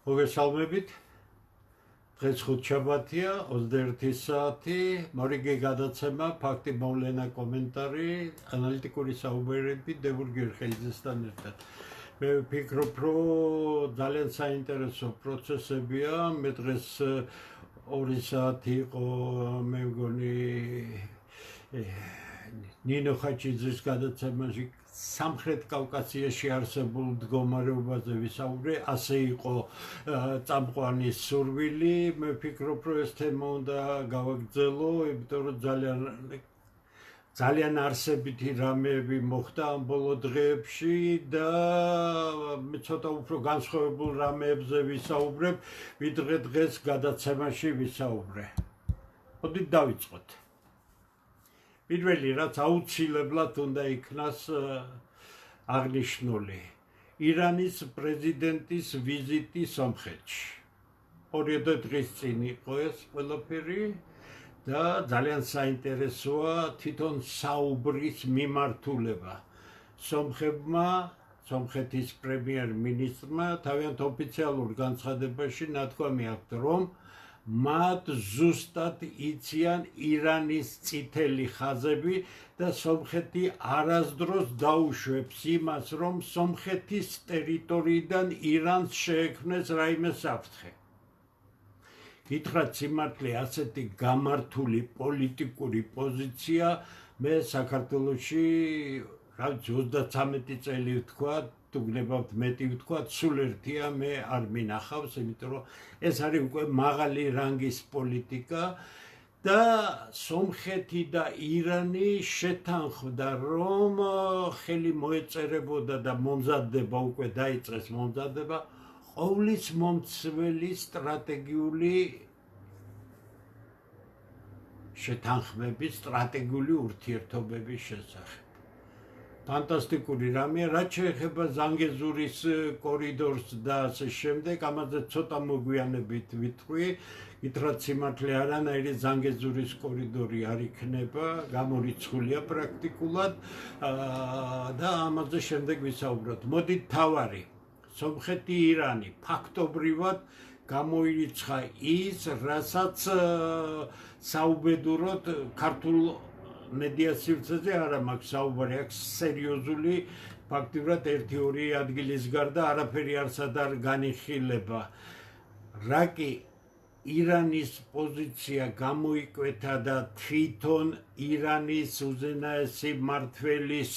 მოგესალმებით. დღეს ხუთშაბათია, 21 საათი, მორიგი გადაცემა, ფაქტი მოვლენა კომენტარი, ანალიტიკური საუბერები დებურ გერხელიძესთან ერთად. მე ვფიქრობ, რომ ძალიან საინტერესო პროცესებია. მე დღეს 2 საათი იყო, მე მგონი ნინო ხაჩიძის გადაცემაში სამხრეთ კავკასიაში არსებულ მდგომარეობაზე ვისაუბრე, ასე იყო წამყვანის სურვილი. მე ვფიქრობ, რომ ეს თემა უნდა გავაგრძელო, იმიტომ რომ ძალიან არსებითი რამეები მოხდა ამ ბოლო დღეებში და მე ცოტა უფრო განსხვავებულ რამეებზე ვისაუბრებ, ვიდრე დღეს გადაცემაში ვისაუბრე. მოდით დავიწყოთ. პირველი რაც აუცილებლად უნდა იქნას აღნიშნული, ირანის პრეზიდენტის ვიზიტი სომხეთში. 2 დღის წინ იყო ეს ყველაფერი და ძალიან საინტერესოა თვითონ საუბრის მიმართულება. სომხეთის პრემიერ-მინისტრმა თავიანთ ოფიციალურ განცხადებაში ნათქვამი აქვთ, რომ მათ ზუსტად იციან ირანის წითელი ხაზები და სომხეთი არასდროს დაუშვებს იმას, რომ სომხეთის ტერიტორიიდან ირანს შეექმნეს რაიმე საფრთხე. გითხრათ სიმართლე, ასეთი გამართული პოლიტიკური პოზიცია მე საქართველოში 33 წელი ვთქვა, თუ გნებავთ მეტი ვთქვა, სულ ერთია მე არ მინახავს, იმიტომ რომ ეს არის უკვე მაღალი რანგის პოლიტიკა და სომხეთი და ირანი შეთანხმდა, რომ ხელი მოეწერებოდა და მომზადდება, უკვე დაიწყეს მომზადება ყოვლის მომცველი სტრატეგიული შეთანხმების, სტრატეგიული ურთიერთობების შესახებ. ფანტასტიკური რამეა, რაც შეეხება ზანგეზურის კორიდორს და ასე შემდეგ, ამაზე ცოტა მოგვიანებით ვიტყვი. გითხრათ სიმართლე, არანაირი ზანგეზურის კორიდორი არ იქნება, გამორიცხულია პრაქტიკულად და ამაზე შემდეგ ვისაუბროთ. მოდით თავარი, სომხეთი-ირანი ფაქტობრივად გამოირიცხა ის, რასაც საუბედუროდ ქართულ მედია სივრცეზე არა მაქვს საუბარი, აქ სერიოზული ფაქტიურად 1-2 ადგილის გარდა არაფერი არსად არ განიხილება. რა კი ირანის პოზიცია გამოიკვეთა და თვითონ ირანის უზენაესი მმართველის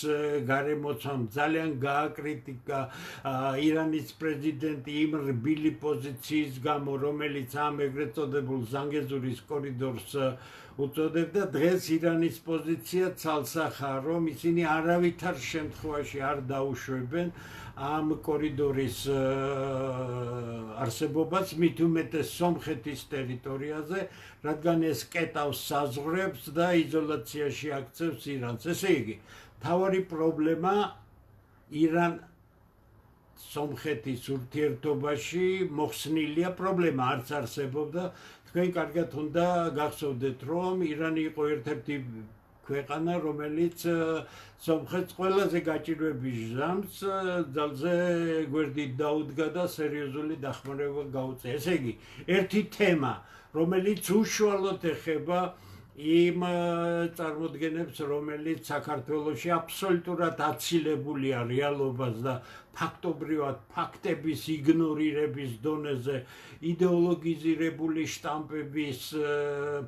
გარემოცვამ ძალიან გააკრიტიკა ირანის პრეზიდენტი იმ რბილი პოზიციის გამო, რომელიც ამ ეგრეთ წოდებულ ზანგეზურის კორიდორს უწოდებდა. დღეს ირანის პოზიცია ცალსახაა, რომ ისინი არავითარ შემთხვევაში არ დაუშვებენ ამ კორიდორის არსებობას, მით უმეტეს სომხეთის ტერიტორიაზე, რადგან ეს კეტავს საზღვრებს და იზოლაციაში აქცევს ირანს. ესე იგი, მთავარი პრობლემა ირან-სომხეთის ურთიერთობაში მოხსნილია, პრობლემა არც არსებობდა. თქვენ კარგად უნდა გახსოვდეთ, რომ ირანი იყო ერთ-ერთი ქვეყანა, რომელიც სომხეთს ყველაზე გაჭირვების ჟამს ძალზე გვერდით დაუდგა და სერიოზული დახმარება გაუწია. ესე იგი, ერთი თემა, რომელიც უშუალოდ ეხება იმ წარმოდგენებს, რომელიც საქართველოში აბსოლუტურად აცილებულია რეალობას და ფაქტობრივად ფაქტების იგნორირების დონეზე იდეოლოგიზირებული შტამპების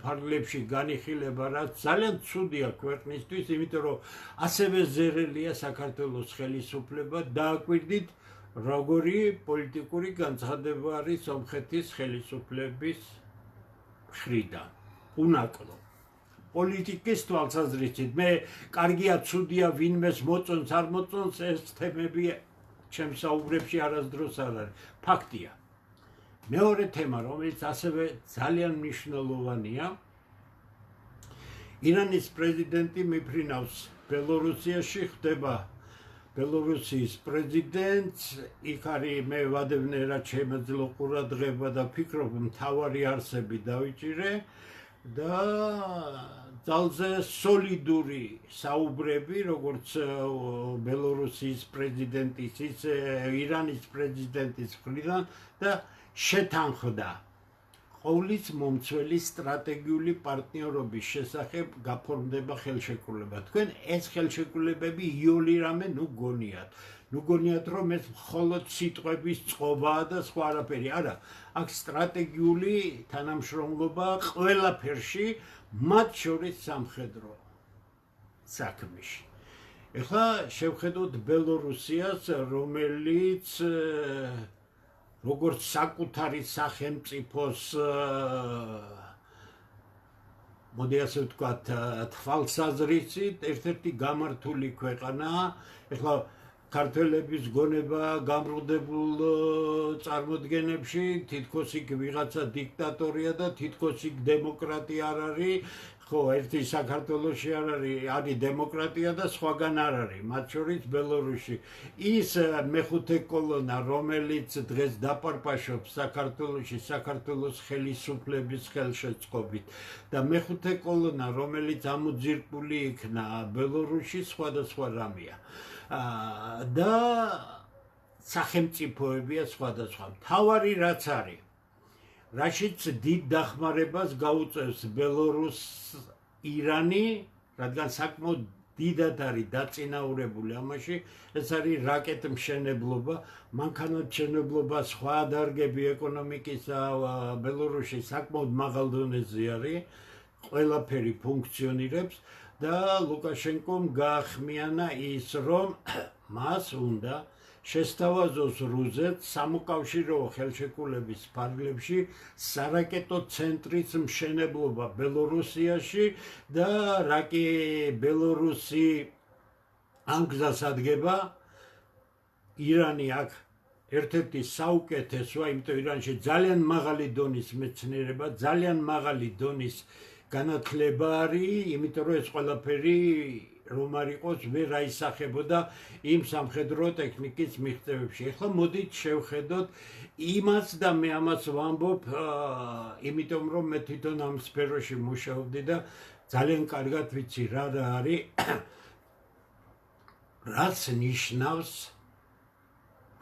ფარგლებში განიხილება, რაც ძალიან ცუდია ქვეყნისთვის, იმიტომ რომ ასევე ზერელია საქართველოს ხელისუფლება. დააკვირდით, როგორი პოლიტიკური განცხადება არის სომხეთის ხელისუფლების მხრიდან. უნაკლო. პოლიტიკის თვალსაზრისით, მე კარგია, ცუდია, ვინმეს მოწონს, არ მოწონს, ეს თემები ჩემს საუბრებში არასდროს არ არის. ფაქტია. მეორე თემა, რომელიც ასევე ძალიან მნიშვნელოვანია, ირანის პრეზიდენტი მიფრინავს ბელორუსიაში, ხდება ბელორუსიის პრეზიდენტს, იქ არის მე ვადევნე, რაც შემეძლო ყურადღება და ფიქრობ, მთავარი არსები დავიჭირე და ძალზე სოლიდური საუბრები, როგორც ბელორუსიის პრეზიდენტის, ისე ირანის პრეზიდენტის მხრიდან და შეთანხმდა ყოვლის მომცველი სტრატეგიული პარტნიორობის შესახებ გაფორმდება ხელშეკრულება. თქვენ ეს ხელშეკრულებები იოლი რამე ნუ გონიათ. ნუ გონიათ რომ ეს მხოლოდ სიტყვების წყობაა და სხვა არაფერი. არა, აქ სტრატეგიული თანამშრომლობა ყველაფერში, მათ შორის სამხედრო საქმეში. ეხლა შევხედოთ ბელორუსიას, რომელიც როგორც საკუთარი სახელმწიფოს მოდი ასე ვთქვათ, თვალსაზრისით ერთ-ერთი გამართული ქვეყანაა. ეხლა ქართველების გონება გამრუდებულ წარმოდგენებში თითქოს იქ ვიღაცა დიქტატორია და თითქოს იქ დემოკრატია არ არის. ხო, ერთი საქართველოში არ არის დემოკრატია და სხვაგან არ არის, მათ შორის ბელორუსში. ის მეხუთე კოლონა, რომელიც დღეს დაპარპაშობს საქართველოში საქართველოს ხელისუფლების ხელშეწყობით და მეხუთე კოლონა, რომელიც ამოძირკული იქნა ბელორუსში, სხვადასხვა რამეა. და სახელმწიფოებია სხვადასხვა. მთავარი რაც არის, რაშიც დიდ დახმარებას გაუწევს ბელორუს ირანი, რადგან საკმაოდ დიდად არის დაწინაურებული ამაში, ეს არის რაკეტმშენებლობა, მანქანათმშენებლობა, სხვა დარგები ეკონომიკისა ბელორუსში საკმაოდ მაღალ დონეზე არის, ყველაფერი ფუნქციონირებს და ლუკაშენკომ გაახმიანა ის, რომ მას უნდა შესთავაზოს რუსეთს სამოკავშირეო ხელშეკრულების ფარგლებში სარაკეტო ცენტრის მშენებლობა ბელორუსიაში და რაკი ბელორუსი ამ გზას ადგება, ირანი აქ ერთ-ერთი საუკეთესოა, იმიტომ ირანში ძალიან მაღალი დონის მეცნიერება, ძალიან მაღალი დონის განათლება არის, იმიტომ რომ ეს ყველაფერი რომ არ იყოს ვერ აისახებოდა იმ სამხედრო ტექნიკის მიღწევებში. ეხლა მოდით შევხედოთ იმას და მე ამას ვამბობ, იმიტომ რომ მე თვითონ ამ სფეროში მუშაობდი და ძალიან კარგად ვიცი რა არის, რაც ნიშნავს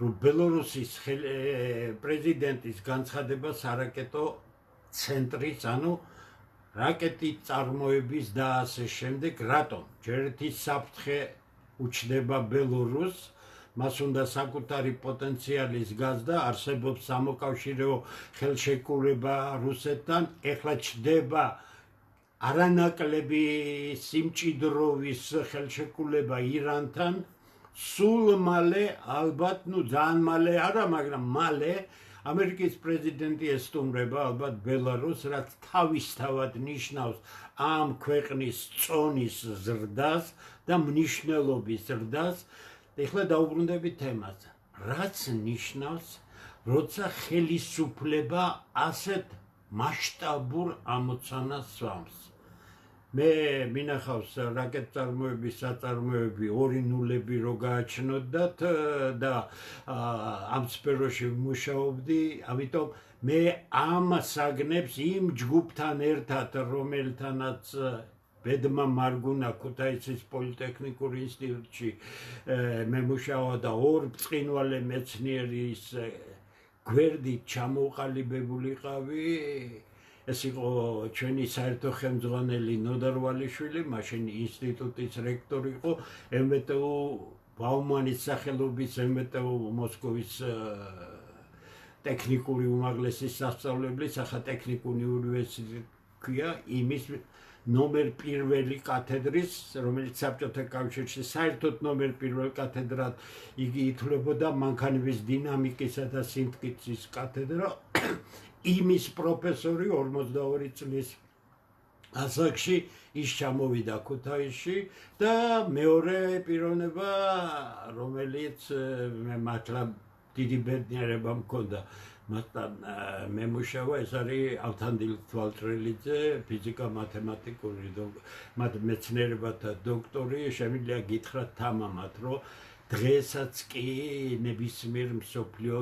რომ ბელორუსის პრეზიდენტის განცხადება სარაკეტო ცენტრის, ანუ რაკეტის წარმოების და ასე შემდეგ, რატომ? ჯერ ერთი საფრთხე უჩნდება ბელორუსს, მას უნდა საკუთარი პოტენციალის გაზრდა, არსებობს სამოკავშირეო ხელშეკრულება რუსეთთან, ეხლა ჩნდება არანაკლები სიმჭიდროვის ხელშეკრულება ირანთან, სულ მალე, ალბათ, ძალიან მალე არა, მაგრამ მალე ამერიკის პრეზიდენტი ესტუმრება ალბათ ბელარუსს, რაც თავისთავად ნიშნავს ამ ქვეყნის წონის ზრდას და მნიშვნელობის ზრდას. ეხლა დაუბრუნდებით თემაზე. რაც ნიშნავს, როცა ხელისუფლება ასეთ მასშტაბურ ამოცანას სვამს. მე მინახავს რაკეტწარმოების საწარმოები 2 ნულები რო გააჩნოდათ და ამ სფეროში მუშაობდი, ამიტომ მე ამ საგნებს იმ ჯგუფთან ერთად, რომელთანაც ბედმა მარგუნა ქუთაისის პოლიტექნიკურ ინსტიტუტში მე მუშაობა და 2 ბრწყინვალე მეცნიერის გვერდით ჩამოყალიბებულიყავი. ეს იყო ჩვენი საერთო ხელმძღვანელი ნოდარ ვალიშვილი, მაშინ ინსტიტუტის რექტორი იყო, MVTU ბაუმანის სახელობის MVTU მოსკოვის ტექნიკური უმაღლესი სასწავლებლის, ახლა ტექნიკური უნივერსიტეტი ქვია, იმის ნომერ პირველი კათედრის, რომელიც საბჭოთა კავშირში საერთოდ ნომერ პირველ კათედრად იგი ითვლებოდა, მანქანების დინამიკისა და სიმტკიცის კათედრა. იმის პროფესორი 42 წლის ასაკში ის ჩამოვიდა ქუთაისში და მეორე პიროვნება, რომელიც მე მართლა დიდი ბედნიერება მქონდა მასთან მე მუშაობა, ეს არის ავთანდილ თვალწრელიძე, ფიზიკა-მათემატიკური მეცნიერებათა დოქტორი. შემიძლია გითხრათ თამამად, რომ დღესაც კი ნებისმიერ მსოფლიო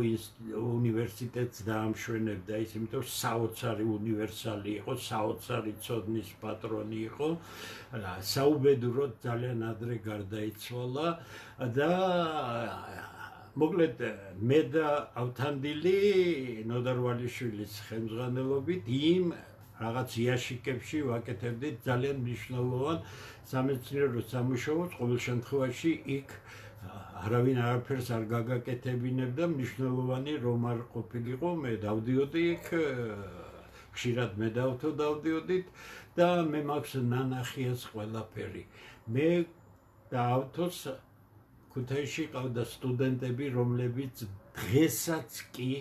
უნივერსიტეტს დაამშვენებდა ის, იმიტომ საოცარი უნივერსალი იყო, საოცარი ცოდნის პატრონი იყო, საუბედუროდ ძალიან ადრე გარდაიცვალა და მოკლედ მე და ავთანდილი ნოდარვალიშვილის ხელმძღვანელობით იმ რაღაც იაშიკებში ვაკეთებდით ძალიან მნიშვნელოვან სამეცნიერო სამუშაოს, ყოველ შემთხვევაში იქ არავინ არაფერს არ გაგაკეთებინებდა, მნიშვნელოვანი რომ არ ყოფილიყო, მე დავდიოდი იქ, ხშირად მე დავდიოდით და მე მაქვს ნანახი ეს ყველაფერი. მე და ავთოს ქუთაისში ყავდა სტუდენტები, რომლებიც დღესაც კი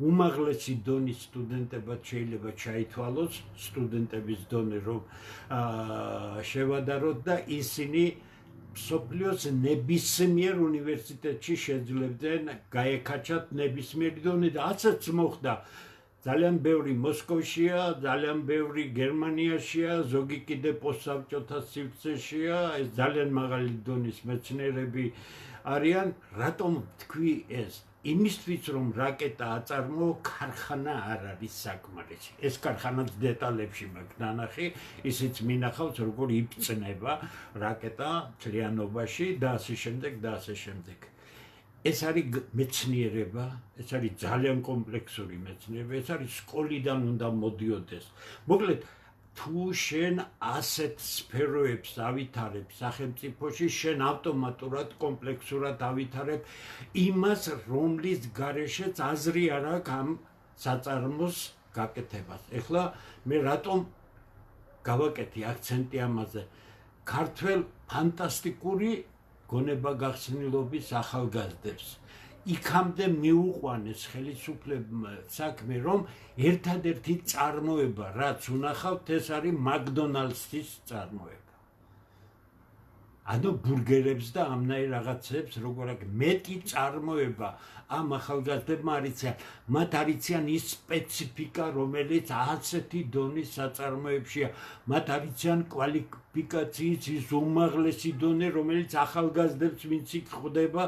უმაღლესი დონის სტუდენტებად შეიძლება ჩაითვალოს, სტუდენტების დონე რომ შევადაროთ და ისინი მსოფლიოს ნებისმიერ უნივერსიტეტში შეძლებდნენ გაეკაჩათ ნებისმიერი დონე და ასეც მოხდა. ძალიან ბევრი მოსკოვშია, ძალიან ბევრი გერმანიაშია, ზოგი კიდე პოსტსაბჭოთა სივრცეშია, ეს ძალიან მაღალი დონის მეცნიერები არიან. რატომ თქვი ეს? იმისთვის რომ რაკეტა აწარმოო, ქარხანა არ არის საკმარისი. ეს ქარხანაც დეტალებში მაქვს ნანახი, ისიც მინახავს როგორ იბწნება რაკეტა მთლიანობაში და ასე შემდეგ და ასე შემდეგ. ეს არის მეცნიერება, ეს არის ძალიან კომპლექსური მეცნიერება, ეს არის სკოლიდან უნდა მოდიოდეს. მოკლედ თუ შენ ასეთ სფეროებს ავითარებ სახელმწიფოში, შენ ავტომატურად კომპლექსურად ავითარებ იმას, რომლის გარეშეც აზრი არ აქვს ამ საწარმოს გაკეთებას. ეხლა მე რატომ გავაკეთე აქცენტი ამაზე? ქართველ ფანტასტიკური გონება-გახსნილობის ახალგაზრდებს. იქამდე მიუყვანეს ხელისუფლებმა საქმე, რომ ერთადერთი წარმოება, რაც უნახავთ, ეს არის მაკდონალდსის წარმოება. ანუ ბურგერებს და ამნაირ რაღაცებს, როგორ აქვს მეტი წარმოება ამ ახალგაზრდებმა არ იციან. მათ არ იციან ის სპეციფიკა, რომელიც ასეთი დონის საწარმოებშია. მათ არ იციან კვალიფიკაციის ის უმაღლესი დონე, რომელიც ახალგაზრდებს, ვინც იქ ხვდება,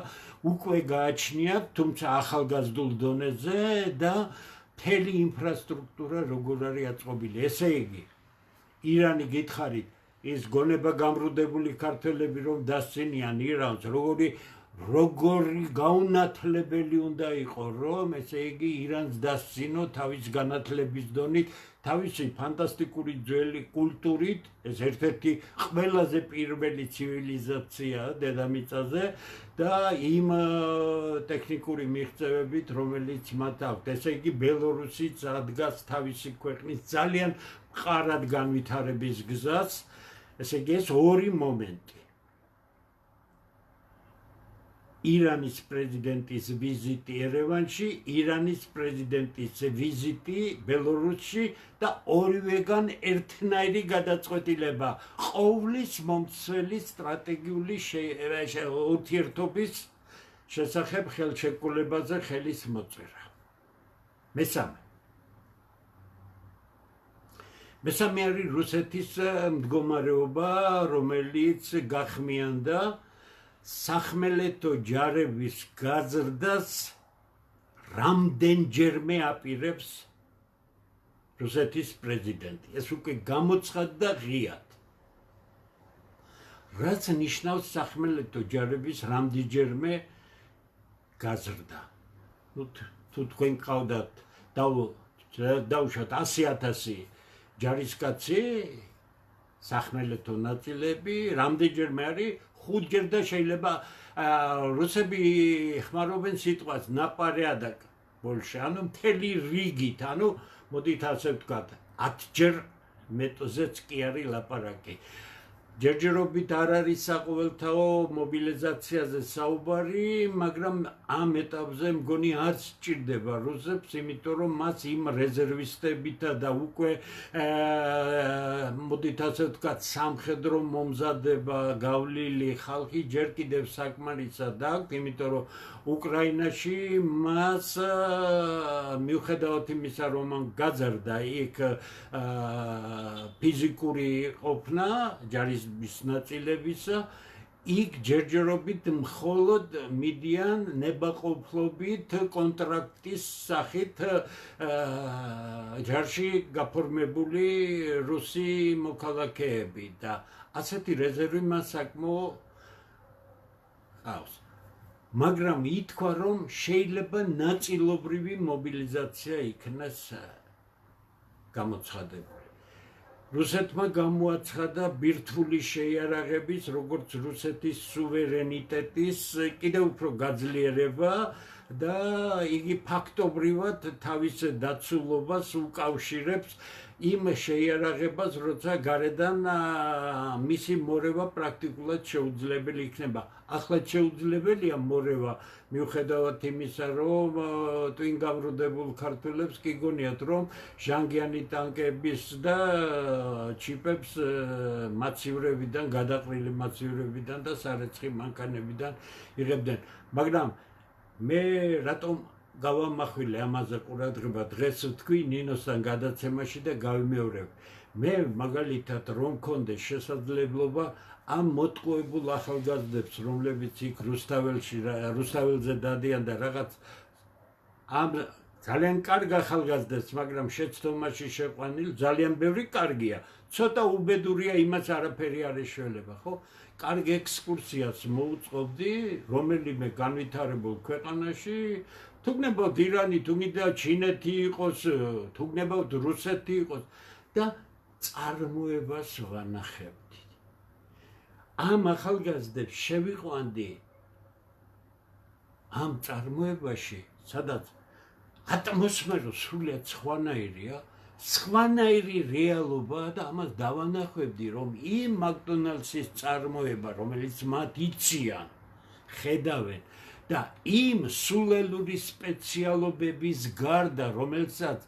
უკვე გააჩნიათ, თუმცა ახალგაზრდულ დონეზე და მთელი ინფრასტრუქტურა როგორ არის აწყობილი. ესე იგი, ირანი გითხარით, ის გონება გამრუდებული ქართველები რომ დასცინიან ირანს, როგორი გაუნათლებელი უნდა იყო, რომ ესე იგი ირანს დასცინო თავის განათლების დონით, თავისი ფანტასტიკური ძველი კულტურით, ეს ერთ-ერთი ყველაზე პირველი ცივილიზაციაა დედამიწაზე და იმ ტექნიკური მიღწევებით, რომელიც მათ აქვთ. ესე იგი, ბელორუსიც ადგას თავისი ქვეყნის ძალიან მყარად განვითარების გზას. ესე იგი, ეს ორი მომენტი. ირანის პრეზიდენტის ვიზიტი ერევანში, ირანის პრეზიდენტის ვიზიტი ბელორუსში და ორივეგან ერთნაირი გადაწყვეტილება ყოვლის მომცველი სტრატეგიული ურთიერთობის შესახებ ხელშეკრულებაზე ხელის მოწერა. მესამე არის რუსეთის მდგომარეობა, რომელიც გახმიანდა სახმელეთო ჯარების გაზრდას რამდენჯერმე აპირებს რუსეთის პრეზიდენტი. ეს უკვე გამოცხადდა ღიად. რაც ნიშნავს სახმელეთო ჯარების რამდენჯერმე გაზრდა. თუ თქვენ ყავდათ დაუშვათ 100,000 ჯარისკაცი, სახმელეთო ნაწილები, რამდენჯერმე არის 5-ჯერ და შეიძლება რუსები ხმარობენ სიტყვას ნაპარიადაკ ბოლშე, ანუ მთელი რიგით, ანუ მოდით ასე ვთქვათ, 10-ჯერ მეტოზეც კი არის ლაპარაკი. ჯერჯერობით არ არის საყოველთაო მობილიზაციაზე საუბარი, მაგრამ ამ ეტაპზე მგონი არ სჭირდება რუსებს, იმიტომ რომ მას იმ რეზერვისტებითა და უკვე მოდით ასე ვთქვათ, სამხედრო მომზადება გავლილი ხალხი ჯერ კიდევ საკმარისად აქვს, იმიტომ რომ უკრაინაში მას მიუხედავად იმისა, რომ გაძარდა იქ ფიზიკური ყოფნა ჯარის ნაწილებისა, იქ ჯერჯერობით მხოლოდ მიდიან ნებაყოფლობით კონტრაქტის სახით ჯარში გაფორმებული რუსი მოქალაქეები და ასეთი რეზერვი მას საკმაო ყავს. მაგრამ ითქვა, რომ შეიძლება ნაწილობრივი მობილიზაცია იქნას გამოცხადებული. რუსეთმა გამოაცხადა ბირთვული შეიარაღების, როგორც რუსეთის სუვერენიტეტის კიდევ უფრო გაძლიერება და იგი ფაქტობრივად თავის დაცულობას უკავშირებს იმ შეიარაღებას, როცა გარედან მისი მორევა პრაქტიკულად შეუძლებელი იქნება. ახლა შეუძლებელია მორევა, მიუხედავად იმისა, რომ ტვინ გამრუდებულ ქართველებს კი გონიათ, რომ ჟანგიანი ტანკების და ჩიპებს მაცივრებიდან, გადაყრილი მაცივრებიდან და სარეცხი მანქანებიდან იღებდნენ. მაგრამ მე რატომ გავამახვილე ამაზე ყურადღება დღეს ვთქვი ნინოსთან გადაცემაში და გავიმეორებ. მე მაგალითად რომ მქონდეს შესაძლებლობა ამ მოტყუებულ ახალგაზრდებს, რომლებიც იქ რუსთაველზე დადიან და რაღაც ამ ძალიან კარგ ახალგაზრდებს, მაგრამ შეცდომაში შეყვანილ ძალიან ბევრი კარგია. ცოტა უბედურია, იმას არაფერი არ ეშველება, ხო? კარგ ექსკურსიას მოუწყობდი რომელიმე განვითარებულ ქვეყანაში, თუ გნებავთ ირანი, თუ გინდა ჩინეთი იყოს, თუ გნებავთ რუსეთი იყოს და წარმოებას ვანახებდი. ამ ახალგაზრდებს შევიყვანდი ამ წარმოებაში, სადაც ატმოსფერო სრულიად სხვანაირია, სხვანაირი რეალობაა და ამას დავანახვებდი, რომ იმ მაკდონალდსის წარმოება, რომელიც მათ იციან, ხედავენ და იმ სულელური სპეციალობების გარდა, რომელსაც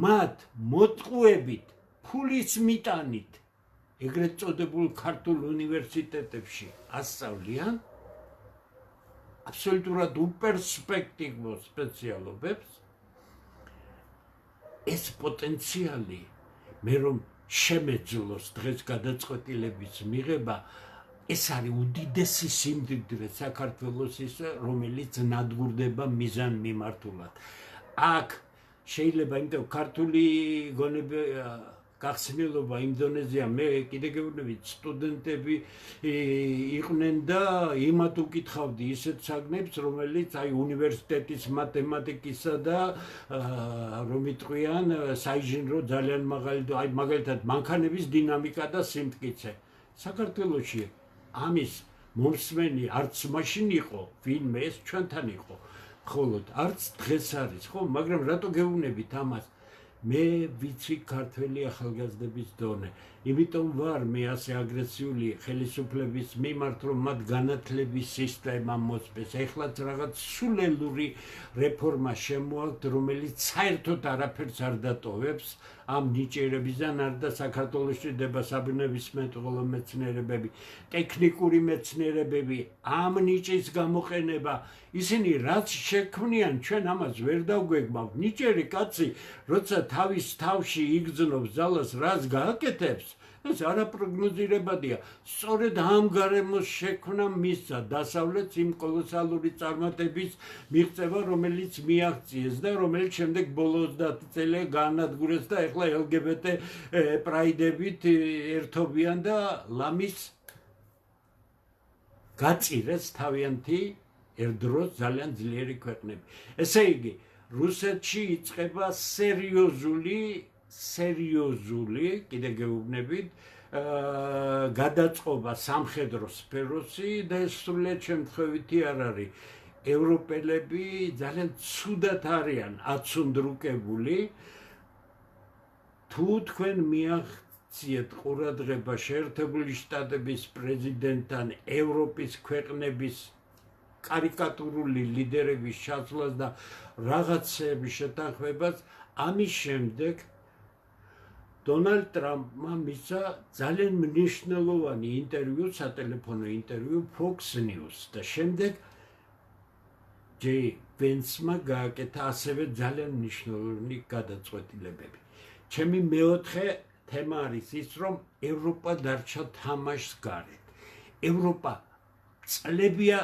მათ მოტყუებით, ფულის მიტანით ეგრეთ წოდებულ ქართულ უნივერსიტეტებში ასწავლიან აბსოლუტურად უპერსპექტივო სპეციალობებს, ეს პოტენციალი მე რომ შემეძლოს დღეს გადაწყვეტილების მიღება, ეს არის უდიდესი სიმდიდრე საქართველოსისა, რომელიც ნადგურდება მიზან მიმართულად. აქ შეიძლება იმიტომ ქართული გონები გახსნილობა იმ დონეზეა, მე კიდე გეუბნებით, სტუდენტები იყვნენ და იმათ უკითხავდი ისეთ საგნებს, რომელიც აი უნივერსიტეტის მათემატიკისა და რომ იტყვიან საინჟინრო ძალიან მაღალი, აი მაგალითად მანქანების დინამიკა და სიმტკიცე. საქართველოში ამის მომსმენი არც მაშინ იყო, ვინმე ეს ჩვენთან იყო, ხოლოდ არც დღეს არის, ხო, მაგრამ რატო გეუბნებით ამას? მე ვიცი ქართველი ახალგაზრდების დონე, იმიტომ ვარ მე ასე აგრესიული ხელისუფლების მიმართ, რომ მათ განათლების სისტემა მოწმეს. ეხლაც რაღაც სულელური რეფორმა შემოაქვთ, რომელიც საერთოდ არაფერს არ დატოვებს ამ ნიჭიერებიდან, არ და საქართველოს ჭირდება საბუნებისმეტყველო მეცნიერებები, ტექნიკური მეცნიერებები, ამ ნიჭის გამოყენება. ისინი რაც შექმნიან, ჩვენ ამას ვერ დავგვეგმავთ. ნიჭიერი კაცი, როცა თავის თავში იგრძნობს ძალას, რაც გააკეთებს, ეს არაპროგნოზირებადია. სწორედ ამ გარემოს შექმნა მისცა დასავლეთს იმ კოლოსალური წარმატების მიღწევა, რომელიც მიაღწიეს და რომელიც შემდეგ ბოლო 30 წელი გაანადგურეს და ეხლა LGBT პრაიდებით ერთობიან და ლამის გაწირეს თავიანთი ერთდროს ძალიან ძლიერი ქვეყნები. ესე იგი, რუსეთში იწყება სერიოზული, კიდე გეუბნებით, გადაწყობა სამხედრო სფეროში და ეს სრულიად შემთხვევითი არ არის. ევროპელები ძალიან ცუდად არიან აცუნდრუკებული. თუ თქვენ მიაღწიეთ ყურადღება შეერთებული შტატების პრეზიდენტთან ევროპის ქვეყნების კარიკატურული ლიდერების ჩაცვლას და რაღაცების შეთანხმებას, ამის შემდეგ დონალდ ტრამპმა მისცა ძალიან მნიშვნელოვანი ინტერვიუ, სატელეფონო ინტერვიუ Fox News და შემდეგ ჯეი ვენსმა გააკეთა ასევე ძალიან მნიშვნელოვანი გადაწყვეტილებები. ჩემი მეოთხე თემა არის ის, რომ ევროპა დარჩა თამაშს გარეთ. ევროპა წლებია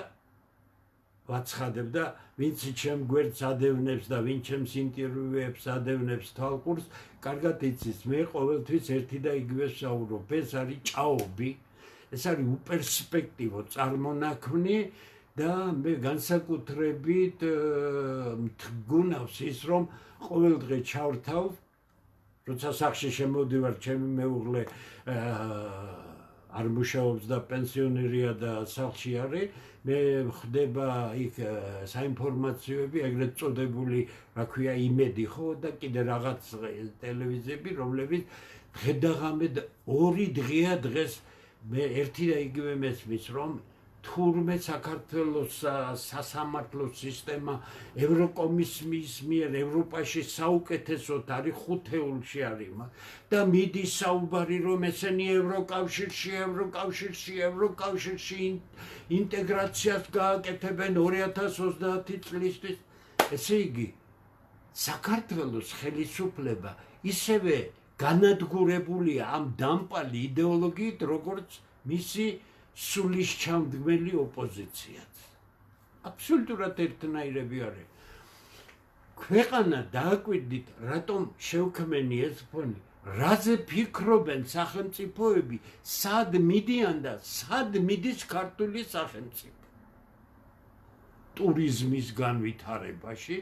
ვაცხადებ და ვინც ჩემ გვერდს ადევნებს და ვინც ჩემს ინტერვიუებს ადევნებს თვალყურს, კარგად იცის, მე ყოველთვის ერთი და იგივე ვსაუბრობ, ეს არის ჭაობი, ეს არის უპერსპექტივო წარმონაქმნი და მე განსაკუთრებით მგონავს ის, რომ ყოველ დღე ჩავრთავ, როცა სახლში შემოდივარ, ჩემი მეუღლე არ მუშაობს და პენსიონერია და სახლში არის, მე ხდება იქ საინფორმაციოები, ეგრეთ წოდებული, რა ქვია, იმედი ხო და კიდე რაღაც ტელევიზიები, რომლებიც დღე-დაღამე 2 დღეა დღეს მე ერთი და იგივე მესმის, რომ თურმე საქართველოს სასამართლო სისტემა ევროკომისიის მიერ ევროპაში საუკეთესოდ არის 5 თეულში არის და მიდის საუბარი, რომ ესენი ევროკავშირში ინტეგრაციას გააკეთებენ 2030 წლისთვის. ესე იგი, საქართველოს ხელისუფლება ისევე განადგურებულია ამ დამპალი იდეოლოგიით, როგორც მისი სულის ჩამდგმელი ოპოზიციაც. აბსოლუტურად ერთნაირები არის. ქვეყანა დააკვირდით, რატომ შევქმენი ეს ფონი, რაზე ფიქრობენ სახელმწიფოები, სად მიდიან და სად მიდის ქართული სახელმწიფო. ტურიზმის განვითარებაში,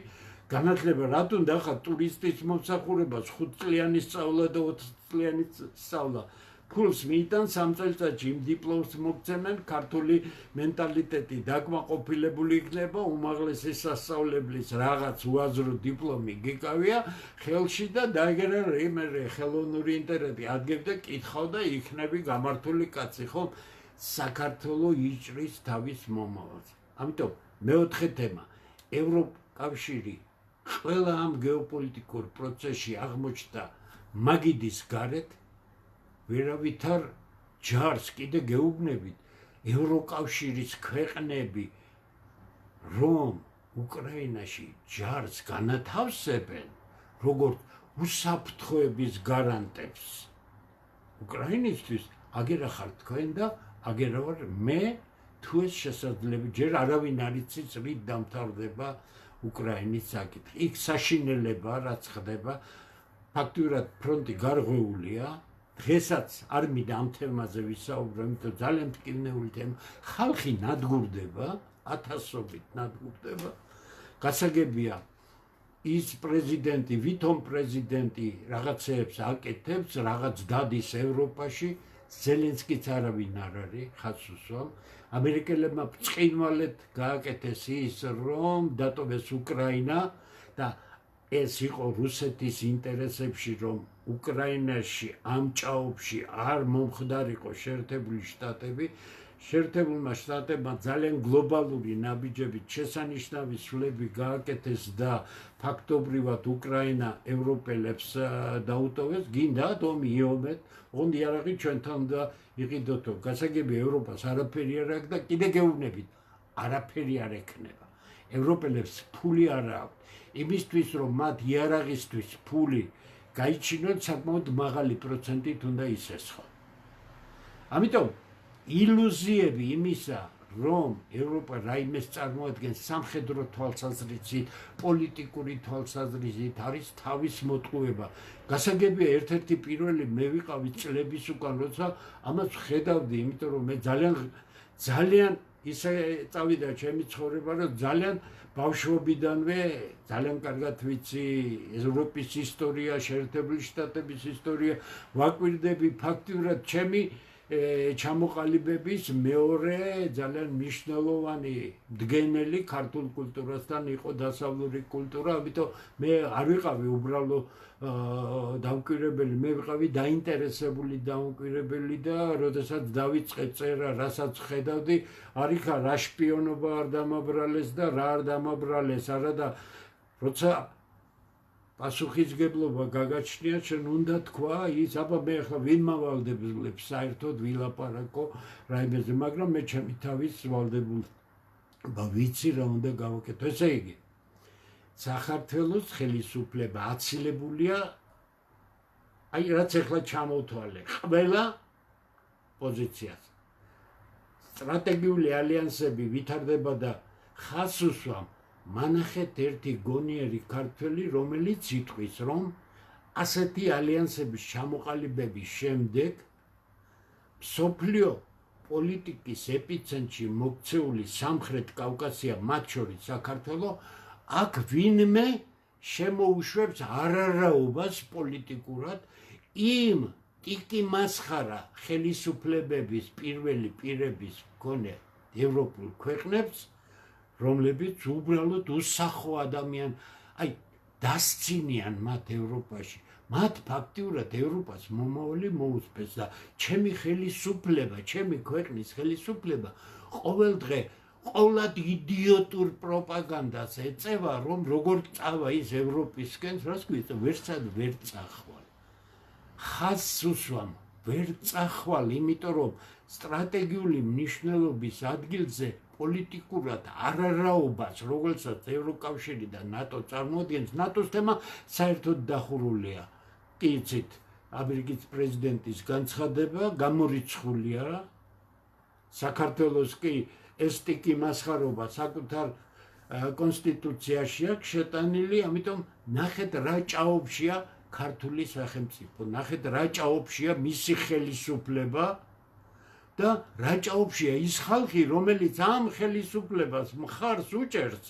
განათლება, რატო ნახა ტურისტის მომსახურებას 5 წლიანი სწავლა და 20 წლიანი სწავლა. ფულს მიიტანს 3 წელიწადში იმ დიპლომს მოგცემენ, ქართული მენტალიტეტი დაკმაყოფილებული იქნება, უმაღლესი სასწავლებლის რაღაც უაზრო დიპლომი გიკავია ხელში და დაეგერა რემერე ხელოვნური ინტერნეტი ადგებ და კითხავ და იქნები გამართული კაცი, ხომ? საქართველო იჭრის თავის მომავალს. ამიტომ მეოთხე თემა, ევროკავშირი ყველა ამ გეოპოლიტიკურ პროცესში აღმოჩნდა მაგიდის გარეთ, ვერავითარ ჯარს კიდე გეუბნებით, ევროკავშირის ქვეყნები, რომ უკრაინაში ჯარს განათავსებენ, როგორც უსაფრთხოების გარანტებს. უკრაინისთვის აგერა ხარ თქვენ და აგერა ვარ მე, თუ ეს შესაძლებელი, ჯერ არავინ არ იცის, რით დამთავრდება უკრაინის საკითხი. იქ საშინელება, რაც ხდება, ფაქტურად ფრონტი გარღვეულია. დღესაც არ მინდა ამ თემაზე ვისაუბრო, იმიტომ ძალიან მტკივნეული თემა. ხალხი ნადგურდება, ათასობით ნადგურდება. გასაგებია, ის პრეზიდენტი, ვითომ პრეზიდენტი რაღაცეებს აკეთებს, რაღაც დადის ევროპაში, ზელენსკიც არავინ არ არის, ხაზს უსვამ. ამერიკელებმა ბრწყინვალედ გააკეთეს ის, რომ დატოვეს უკრაინა და ეს იყო რუსეთის ინტერესებში, რომ უკრაინაში ამ ჭაობში არ მომხდარიყო შეერთებული შტატები. შეერთებულმა შტატებმა ძალიან გლობალური ნაბიჯებით შესანიშნავი სვლები გააკეთეს და ფაქტობრივად უკრაინა ევროპელებს დაუტოვეს. გინდა ომი იომეთ, ოღონდ იარაღი ჩვენთან და იყიდოთო. გასაგები ევროპას არაფერი არ აქვს და კიდე გეუბნებით, არაფერი არ ექნება. ევროპელებს ფული არ აქვს. იმისთვის, რომ მათ იარაღისთვის ფული გაიჩინოთ, საკმაოდ მაღალი პროცენტით უნდა ისესხო. ამიტომ ილუზიები იმისა, რომ ევროპა რაიმეს წარმოადგენს სამხედრო თვალსაზრისით, პოლიტიკური თვალსაზრისით, არის თავის მოტყუება. გასაგებია, ერთ-ერთი პირველი მე ვიყავი წლების უკან, როცა ამას ვხედავდი, იმიტომ რომ მე ძალიან ისე წავიდა ჩემი ცხოვრება, რომ ძალიან ბავშვობიდანვე ძალიან კარგად ვიცი ევროპის ისტორია, შეერთებული შტატების ისტორია, ვაკვირდები ფაქტურად ჩემი ჩამოყალიბების მეორე ძალიან მნიშვნელოვანი მდგენელი ქართულ კულტურასთან იყო დასავლური კულტურა, ამიტომ მე არ ვიყავი უბრალო დამკვირვებელი, მე ვიყავი დაინტერესებული დამკვირვებელი და როდესაც დავიწყე წერა, რასაც ხედავდი, არიქა რა შპიონობა არ დამაბრალეს და რა არ დამაბრალეს, არა და როცა პასუხისგებლობა გაგაჩნია, შენ უნდა თქვა ის, აბა მე ახლა ვინ მავალდებლებს საერთოდ ვილაპარაკო რაიმეზე, მაგრამ მე ჩემი თავის ვალდებულება ვიცი რა უნდა გავაკეთო. ესე იგი, საქართველოს ხელისუფლება აცილებულია, რაც ახლა ჩამოვთვალე, ყველა პოზიციას. სტრატეგიული ალიანსები ვითარდება და ხაზს უსვამ, მანახეთ ერთი გონიერი ქართველი, რომელიც იტყვის, რომ ასეთი ალიანსების ჩამოყალიბების შემდეგ მსოფლიო პოლიტიკის ეპიცენტრში მოქცეული სამხრეთ კავკასია, მათ შორის საქართველო, აქ ვინმე შემოუშვებს არარაობას პოლიტიკურად იმ ტიკი-მასხარა ხელისუფლებების პირველი პირების მქონე ევროპულ ქვეყნებს, რომლებიც უბრალოდ უსახო აი დასცინიან მათ ევროპაში. მათ ფაქტიურად ევროპას მომავალი მოუწევს და ჩემი ხელისუფლება, ჩემი ქვეყნის ხელისუფლება ყოველდღე ყოვლად იდიოტურ პროპაგანდას ეწევა, რომ როგორ წავა ის ევროპისკენ, რას გვიწევ, ვერცად ვერ წახვალ. ხაზს უსვამ, ვერ წახვალ, იმიტომ რომ სტრატეგიული მნიშვნელობის ადგილზე პოლიტიკურად არარაობას, რომელსაც ევროკავშირი და ნატო წარმოადგენს, ნატოს თემა საერთოდ დახურულია. კი იცით, ამერიკის პრეზიდენტის განცხადება გამორიცხულია. საქართველოს კი ეს ტიკი-მასხარობა საკუთარ კონსტიტუციაში აქვს შეტანილი, ამიტომ ნახეთ რა ჭაობშია ქართული სახელმწიფო, ნახეთ რა ჭაობშია მისი ხელისუფლება და რა ჭაობშია ის ხალხი, რომელიც ამ ხელისუფლებას მხარს უჭერს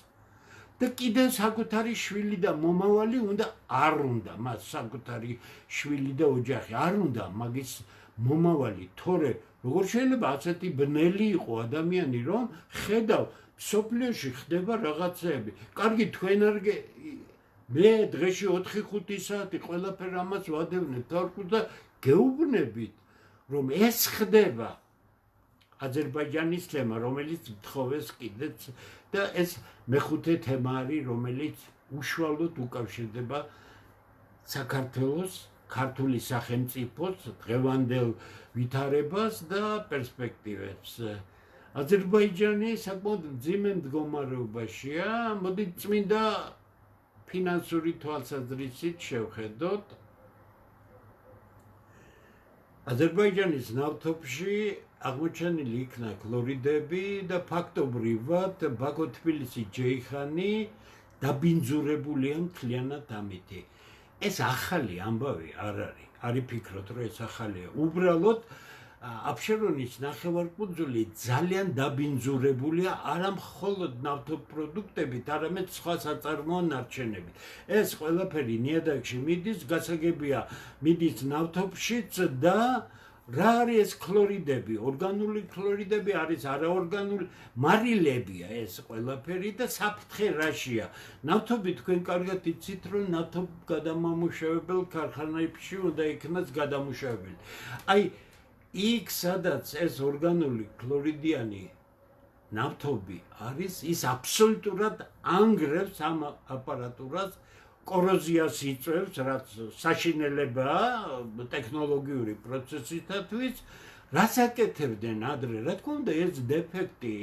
და კიდევ საკუთარი შვილი და მომავალი არ უნდა მას საკუთარი შვილი და ოჯახი არ უნდა მაგის მომავალი, თორე როგორ შეიძლება ასეთი ბნელი იყო ადამიანი, რომ ხედავ მსოფლიოში ხდება რაღაცეები. კარგი, თქვენ არ მე დღეში 4-5 საათი ყველაფერ ამას ვადევნებ თორქუს და გეუბნებით, რომ ეს ხდება აზერბაიჯანის თემა, რომელიც მთხოვეს კიდეც და ეს მეხუთე თემა არის, რომელიც უშუალოდ უკავშირდება საქართველოს, ქართული სახელმწიფოს დღევანდელ ვითარებას და პერსპექტივებს. აზერბაიჯანი საკმაოდ მძიმე მდგომარეობაშია, მოდით წმინდა ფინანსური თვალსაზრისით შევხედოთ. აზერბაიჯანის ნავთობში აღმოჩენილი იქნა ქლორიდები და ფაქტობრივად ბაქო-თბილისი-ჯეიხანი დაბინძურებულია მთლიანად ამითი. ეს ახალი ამბავი არ არის. არ იფიქროთ, რომ ეს ახალია. უბრალოდ აფშერონის ნახევარკუნძული ძალიან დაბინძურებულია არა მხოლოდ ნავთობპროდუქტებით, არამედ სხვა საწარმოო ნარჩენებით. ეს ყველაფერი ნიადაგში მიდის, გასაგებია მიდის ნავთობშიც და რა არის ეს ქლორიდები? ორგანული ქლორიდები არის, არაორგანული მარილებია ეს ყველაფერი და საფრთხე რაშია? ნავთობი თქვენ კარგად იცით, რომ ნავთობგადამამუშავებელ ქარხანებში უნდა იქნას გადამუშავებელი. აი იქ სადაც ეს ორგანული ქლორიდიანი ნავთობი არის, ის აბსოლუტურად ანგრევს ამ აპარატურას, კოროზიას იწვევს, რაც საშინელებაა ტექნოლოგიური პროცესისათვის. რას აკეთებდნენ ადრე? რა თქმა უნდა, ეს დეფექტი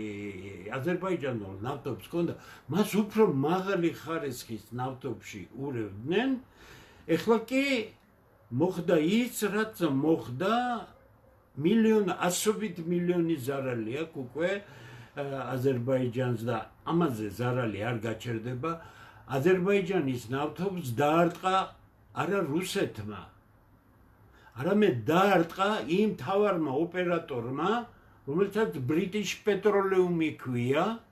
აზერბაიჯანულ ნავთობს ჰქონდა, მას უფრო მაღალი ხარისხის ნავთობში ურევდნენ. ეხლა კი მოხდა ის, რაც მოხდა, ასობით მილიონი ზარალი აქვს უკვე აზერბაიჯანს და ამაზე ზარალი არ გაჩერდება. აზერბაიჯანის ნავთობს დაარტყა არა რუსეთმა, არამედ დაარტყა იმ მთავარმა ოპერატორმა, რომელსაც British Petroleum ქვია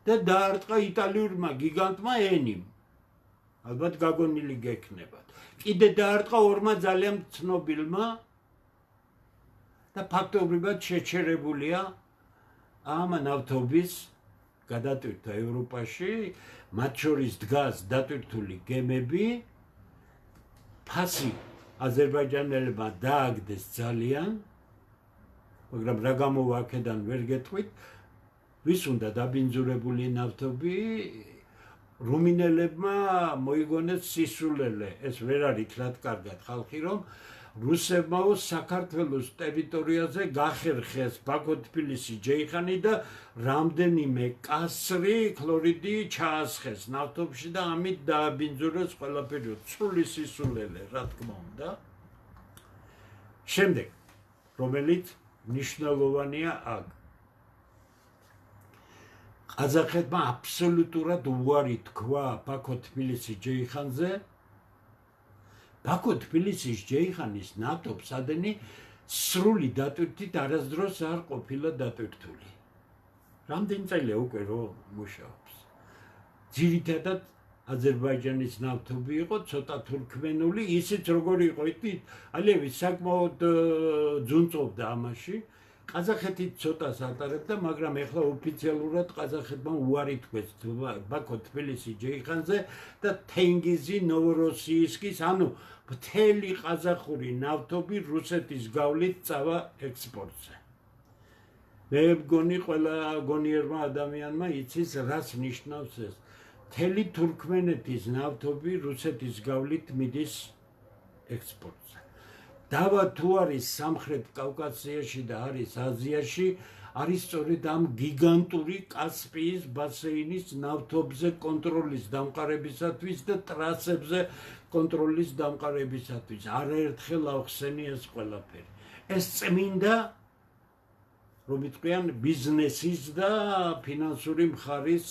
და დაარტყა იტალიურმა გიგანტმა ენიმ. ალბათ გაგონილი გექნებათ. კიდე დაარტყა ორმა ძალიან ცნობილმა და ფაქტობრივად შეჩერებულია ამ ნავთობის გადატვირთვა ევროპაში, მათ შორის დგას დატვირთული გემები. ფასი აზერბაიჯანელებმა დააგდეს ძალიან, მაგრამ რა გამოვა აქედან ვერ გეტყვით. ვის უნდა დაბინძურებული ნავთობი? რუმინელებმა მოიგონეს სისულელე. ეს ვერ არის თლად კარგად ხალხი, რომ რუსებმა საქართველოს ტერიტორიაზე გახერხეს ბაქო-თბილისი-ჯეიხანი და რამდენიმე კასრი ქლორიდი ჩაასხეს ნავთობში და ამით დააბინძურეს ყველაფერი, ცრული სისულელე, რა თქმა უნდა. შემდეგ, რომელიც მნიშვნელოვანია აქ. ყაზახეთმა აბსოლუტურად უარი თქვა ბაქო-თბილისის ჯეიხანზე. ბაქო-თბილისის ჯეიხანის ნავთობს ადენი სრული დატვირთით არასდროს არ ყოფილა დატვირთული. რამდენი წელია უკვე რომ მუშაობს. ძირითადად აზერბაიჯანის ნავთობი იყო, ცოტა თურქმენული, ისიც როგორ იყო, იტყვით, ალიევი საკმაოდ ძუნწობდა ამაში. ყაზახეთი ცოტას ატარებდა, მაგრამ ეხლა ოფიციალურად ყაზახეთმა უარი თქვეს ბაქო-თბილისის ჯეიხანზე და თენგიზი, ნოვოროსიისკის, ანუ მთელი ყაზახური ნავთობი რუსეთის გავლით წავა ექსპორტზე. მე მგონი ყველა გონიერმა ადამიანმა იცის, რას ნიშნავს ეს. მთელი თურქმენეთის ნავთობი რუსეთის გავლით მიდის ექსპორტზე. დავა თუ არის სამხრეთ კავკასიაში და არის აზიაში, არის სწორედ ამ გიგანტური კასპიის ბასეინის ნავთობზე კონტროლის დამყარებისათვის და ტრასებზე კონტროლის დამყარებისათვის. არაერთხელ ავხსენი ეს ყველაფერი. ეს წმინდა რომ იტყვიან ბიზნესის და ფინანსური მხარის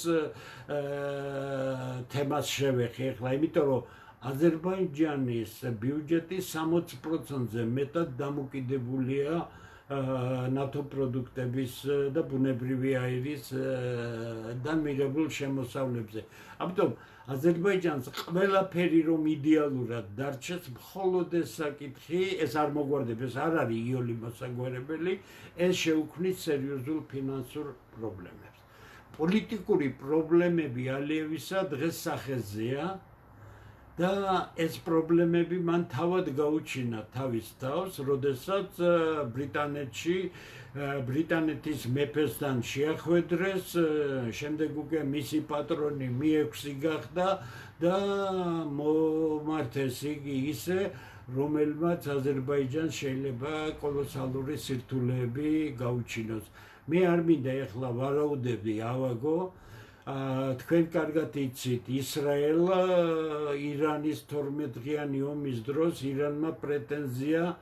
თემას შევეხი ახლა, იმიტომ რომ აზერბაიჯანის ბიუჯეტი 60%-ზე მეტად დამოკიდებულია ნავთობპროდუქტების და ბუნებრივი აირის დან მიღებულ შემოსავლებზე. ამიტომ აზერბაიჯანს ყველაფერი რომ იდეალურად დარჩეს, მხოლოდ ეს საკითხი, ეს არ მოგვარდება, ეს არ არის იოლი მოსაგვარებელი, ეს შეუქმნის სერიოზულ ფინანსურ პრობლემებს. პოლიტიკური პრობლემები ალიევისა დღეს სახეზეა და ეს პრობლემები მან თავად გაუჩინა თავის თავს, როდესაც ბრიტანეთის მეფესთან შეახვედრეს, შემდეგ უკვე მისი პატრონი მი-6 გახდა და მომართეს იგი ისე, რომელმაც აზერბაიჯანს შეიძლება კოლოსალური სირთულეები გაუჩინოს. მე არ მინდა ეხლა ვარაუდები ავაგო, თქვენ კარგად იცით, ისრაელ ირანის 12-დღიანი ომის დროს ირანმა პრეტენზია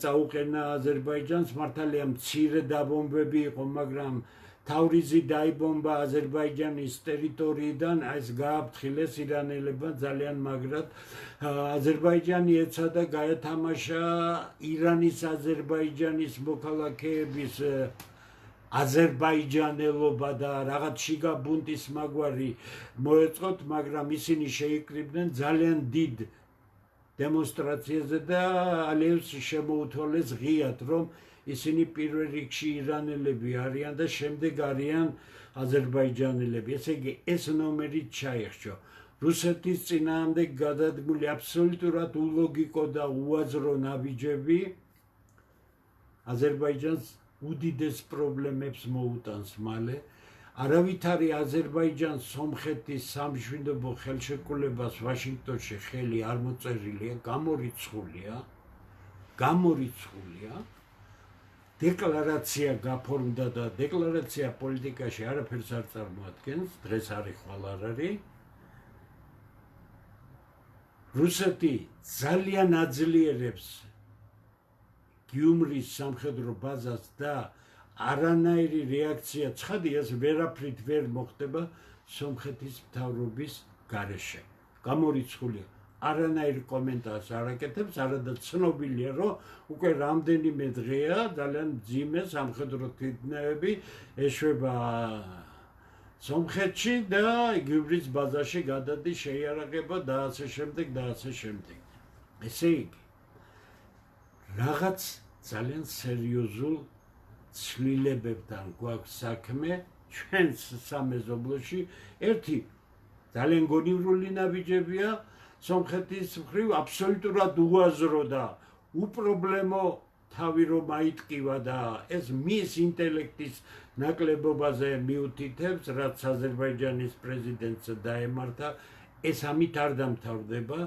წაუყენა აზერბაიჯანს, მართალია მცირე დაბომბები იყო, მაგრამ თავრიზი დაიბომბა აზერბაიჯანის ტერიტორიიდან, ეს გააფრთხილეს ირანელებმა ძალიან მაგრად. აზერბაიჯანი ეცადა გაეთამაშა ირანის აზერბაიჯანის მოქალაქეების აზერბაიჯანელობა და რაღაც შიგა ბუნტის მაგვარი მოეწყოთ, მაგრამ ისინი შეიკრიბნენ ძალიან დიდ დემონსტრაციაზე და ალიევს შემოუთვალეს ღიად, რომ ისინი პირველ რიგში ირანელები არიან და შემდეგ არიან აზერბაიჯანელები. ესე იგი, ეს ნომერი ჩაიხშო. რუსეთის წინააღმდეგ გადადგმული აბსოლუტურად ულოგიკო და უაზრო ნაბიჯები აზერბაიჯანს უდიდეს პრობლემებს მოუტანს მალე. არავითარი აზერბაიჯანს სომხეთის სამშვიდობო ხელშეკრულებას ვაშინგტონში ხელი არ მოწერილია, გამორიცხულია. დეკლარაცია გაფორმდა და დეკლარაცია პოლიტიკაში არაფერს არ წარმოადგენს, დღეს არის ხვალ არ არის. რუსეთი ძალიან აძლიერებს გიუმრის სამხედრო ბაზას და არანაირი რეაქცია, ცხადია, ეს ვერაფრით ვერ მოხდება სომხეთის მთავრობის გარეშე. გამორიცხულია. არანაირ კომენტარს არ აკეთებს, არადა ცნობილია, რომ უკვე რამდენიმე დღეა ძალიან მძიმე სამხედრო თვითნაებები ეშვება სომხეთში და გიუმრის ბაზაში გადადის შეიარაღება და ასე შემდეგ და ასე შემდეგ. ესე იგი, რაღაც ძალიან სერიოზულ ცვლილებებთან გვაქვს საქმე ჩვენს სამეზობლოში. ერთი ძალიან გონივრული ნაბიჯებია სომხეთის მხრივ, აბსოლუტურად უაზრო და უპრობლემო თავი რომ აიტკივა და ეს მის ინტელექტის ნაკლებობაზე მიუთითებს, რაც აზერბაიჯანის პრეზიდენტს დაემართა, ეს ამით არ დამთავრდება.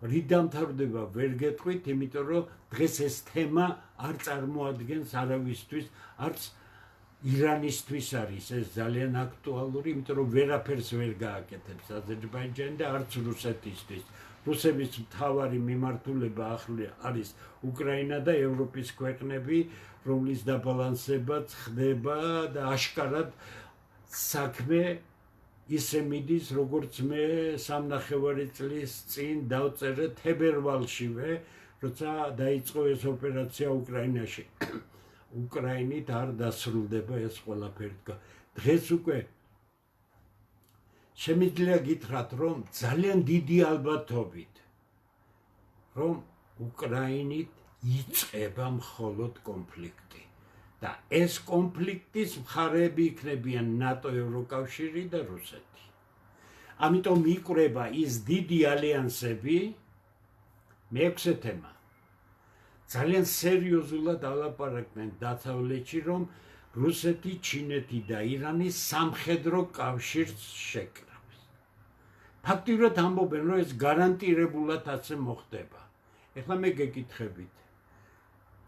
რით დამთავრდება ვერ გეტყვით, იმიტომ რომ დღეს ეს თემა არ წარმოადგენს არავისთვის, არც ირანისთვის არის ეს ძალიან აქტუალური, იმიტომ რომ ვერაფერს ვერ გააკეთებს აზერბაიჯანი და არც რუსეთისთვის. რუსების მთავარი მიმართულება ახლა არის უკრაინა და ევროპის ქვეყნები, რომლის დაბალანსებაც ხდება და აშკარად საქმე ისე მიდის, როგორც მე 3.5 წლის წინ დავწერე თებერვალშივე, როცა დაიწყო ეს ოპერაცია უკრაინაში. უკრაინით არ დასრულდება ეს ყველაფერი. დღეს უკვე შემიძლია გითხრათ, რომ ძალიან დიდი ალბათობით, რომ უკრაინით იწყება მხოლოდ კონფლიქტი. და ეს კონფლიქტის მხარეები იქნებიან ნატო, ევროკავშირი და რუსეთი. ამიტომ იკვრება ის დიდი ალიანსები. მეექვსე თემა. ძალიან სერიოზულად ალაპარაკდნენ დასავლეთში, რომ რუსეთი, ჩინეთი და ირანი სამხედრო კავშირს შეკრავს. ფაქტიურად ამბობენ, რომ ეს გარანტირებულად ასე მოხდება. ეხლა მე გეკითხებით,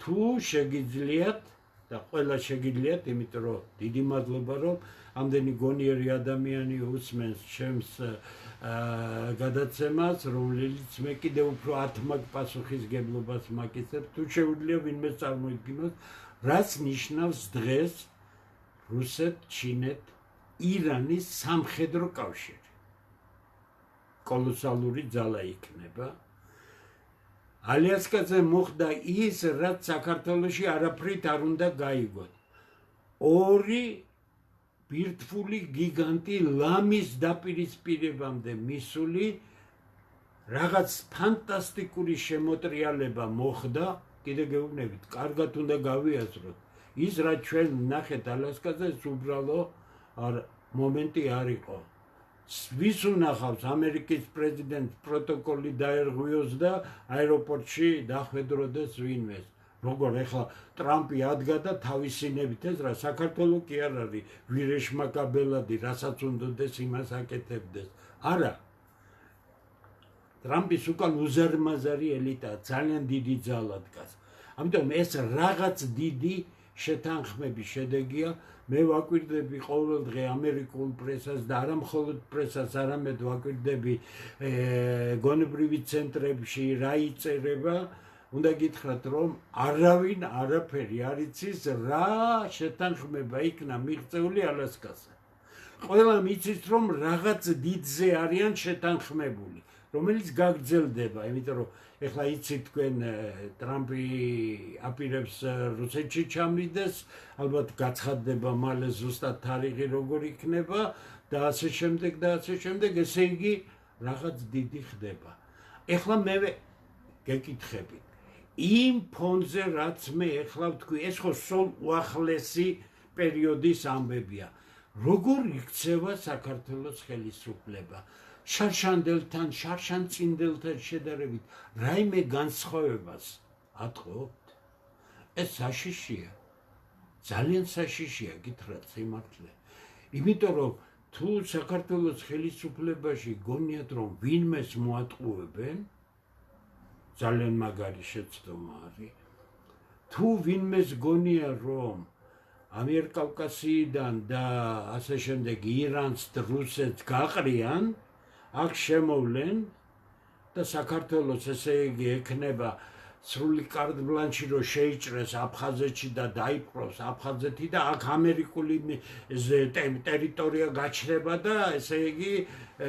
თუ შეგიძლიათ და ყველა შეგიძლიათ, იმიტომ რომ დიდი მადლობა, რომ ამდენი გონიერი ადამიანი უსმენს ჩემს გადაცემას, რომელიც მე კიდევ უფრო 10 მაგ პასუხისგებლობას მაკეთებ, თუ შეუძლია ვინმე წარმოიდგინოს, რაც ნიშნავს დღეს რუსეთ, ჩინეთ, ირანის სამხედრო კავშირი. კოლოსალური ძალა იქნება. ალიასკაზე მოხდა ის, რაც საქართველოში არაფრით არ უნდა გაიგოთ. ორი ბირთვული გიგანტი ლამის დაპირისპირებამდე მისული რაღაც ფანტასტიკური შემოტრიალება მოხდა. კიდე გეუბნებით, კარგად უნდა გავიაზროთ. ის რაც ჩვენ ვნახეთ ალასკაზე, ეს უბრალო მომენტი არ იყო. ვის უნახავს ამერიკის პრეზიდენტს პროტოკოლი დაერღვიოს და აეროპორტში დახვედროდეს ვინმეს. როგორ ეხლა ტრამპი ადგა და თავისინებით ეს რა საქართველო კი არ არის ვირეშმაკაბელადი, რასაც უნდოდეს იმას აკეთებდეს. არა. ტრამპის უკან უზარმაზარი ელიტა, ძალიან დიდი ძალა დგას. ამიტომ ეს რაღაც დიდი შეთანხმების შედეგია. მე ვაკვირდები ყოველდღე ამერიკულ პრესას და არა მხოლოდ პრესას, არამედ ვაკვირდები გონებრივი ცენტრებში რა იწერება. უნდა გითხრათ, რომ არავინ არაფერი არ იცის, რა შეთანხმება იქნა მიღწეული ალასკაზე. ყველა მიცის, რომ რაღაც დიდზე არიან შეთანხმებული, რომელიც გაგრძელდება, იმიტომ რომ ეხლა იცით თქვენ ტრამპი აპირებს რუსეთში ჩამიდეს, ალბათ გაცხადდება მალე ზუსტად თარიღი როგორ იქნება და ასე შემდეგ და ასე შემდეგ, ესე იგი რაღაც დიდი ხდება. ეხლა მე გეკითხებით, იმ ფონზე რაც მე ეხლა ვთქვი, ეს ხო სულ უახლესი პერიოდის ამბებია. როგორ იქცევა საქართველოს ხელისუფლება? შარშანელთან, შარშანწინდელთან შედარებით რაიმე განსხვავებას ატყობთ? ეს საშიშია. ძალიან საშიშია, გითხრათ სიმართლე. იმიტომ რომ თუ საქართველოს ხელისუფლებაში გონიათ, რომ ვინმეს მოატყუებენ, ძალიან მაგარი შეცდომა არის. თუ ვინმეს გონია, რომ ამიერკავკასიიდან და ასე შემდეგ ირანს, რუსეთს გაყრიან, აქ შემოვლენ და საქართველოს ესე იგი ექნება სრული კარდ ბლანში, რომ შეიჭრეს აფხაზეთში და დაიპყროს აფხაზეთი და აქ ამერიკული ტერიტორია გაჩნდება და ესე იგი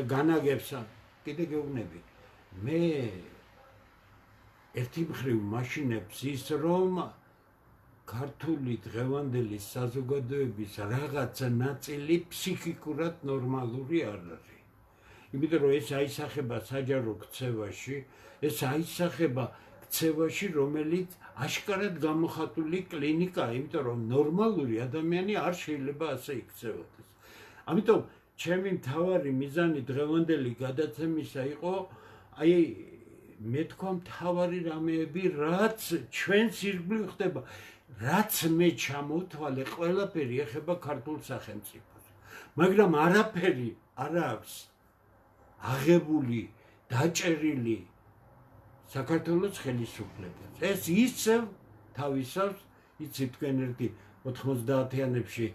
განაგებს. კიდე გეუბნები, მე ერთი მხრივ მაშინებს ის, რომ ქართული დღევანდელი საზოგადოების რაღაცა ნაწილი ფსიქიკურად ნორმალური არ არის. იმიტომ რომ ეს აისახება საჯარო ქცევაში, ეს აისახება ქცევაში, რომელიც აშკარად გამოხატული კლინიკაა, იმიტომ რომ ნორმალური ადამიანი არ შეიძლება ასე იქცევოდეს. ამიტომ ჩემი მთავარი მიზანი დღევანდელი გადაცემისა იყო, აი მე თქვა მთავარი რამეები, რაც ჩვენს ირგვლივ ხდება, რაც მე ჩამოვთვალე, ყველაფერი ეხება ქართულ სახელმწიფოს. მაგრამ არაფერი არ აქვს აღებული, დაჭერილი საქართველოს ხელისუფლებას. ეს ისევ თავისავს, იცით თქვენ ერთი 90-იანებში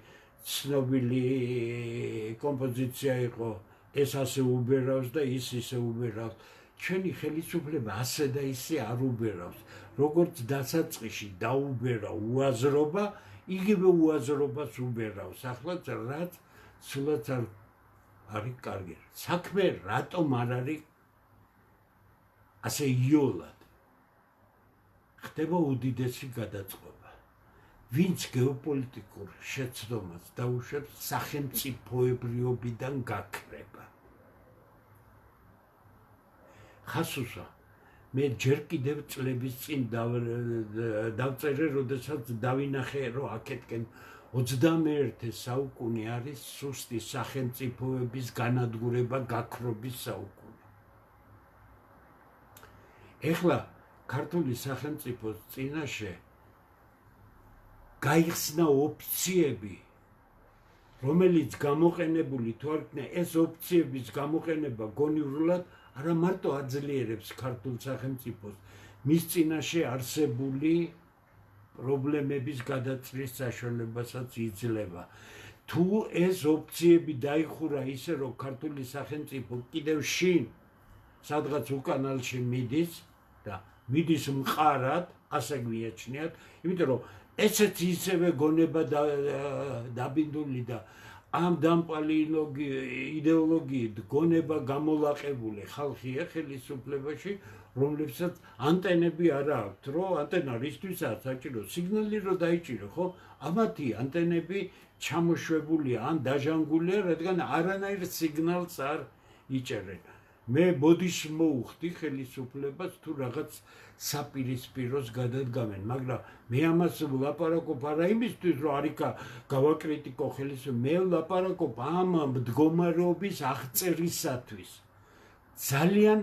ცნობილი კომპოზიცია იყო, ეს ასე უბერავს და ის ისე უბერავს. ჩვენი ხელისუფლება ასე და ისე არ უბერავს, როგორც დასაწყისში დაუბერა უაზრობა, იგივე უაზრობას უბერავს. ახლა რაც სულაც არ არის კარგი. საქმე რატომ არ არის ასე იოლად? ხდება უდიდესი გადაწყობა. ვინც გეოპოლიტიკურ შეცდომას დაუშვებს, სახელმწიფოებრიობიდან გაქრება. ხასუსა მე ჯერ კიდევ წლების წინ დავწერე, როდესაც დავინახე, რომ აქეთკენ 21 საუკუნე არის სუსტი სახელმწიფოების განადგურება, გაქრობის საუკუნე. ეხლა ქართული სახელმწიფოს წინაშე გაიხსნა ოფციები, რომელიც გამოყენებული თუ არ იქნება, ეს ოფციების გამოყენება გონივრულად არა მარტო აძლიერებს ქართულ სახელმწიფოს, მის წინაშე არსებული პრობლემების გადაწრის საშუალებასაც იძლევა. თუ ეს ოფციები დაიხურა ისე, რომ ქართული სახელმწიფო კიდევ შინ სადღაც უკანალში მიდის და მიდის მყარად, ასე გვიაჩნიათ, იმიტომ რომ ესეც ისევე გონება დაბინდული და ამ დამპალი იდეოლოგიით გონება გამოლაყებული ხალხია ხელისუფლებაში, რომლებსაც ანტენები არ აქვთ, რომ ანტენა რისთვისაც საჭირო სიგნალი რომ დაიჭირო, ხო? ამათი ანტენები ჩამოშვებულია ან დაჟანგულია, რადგან არანაირ სიგნალს არ იჭერენ. მე ბოდიში მოუხდი ხელისუფლებას თუ რაღაც საპირისპიროს გადადგამენ, მაგრამ მე ამას ვლაპარაკობ არა იმისთვის, რომ არიქა გავაკრიტიკო ხელისუფლებას, მე ვლაპარაკობ ამ მდგომარეობის აღწერისათვის. ძალიან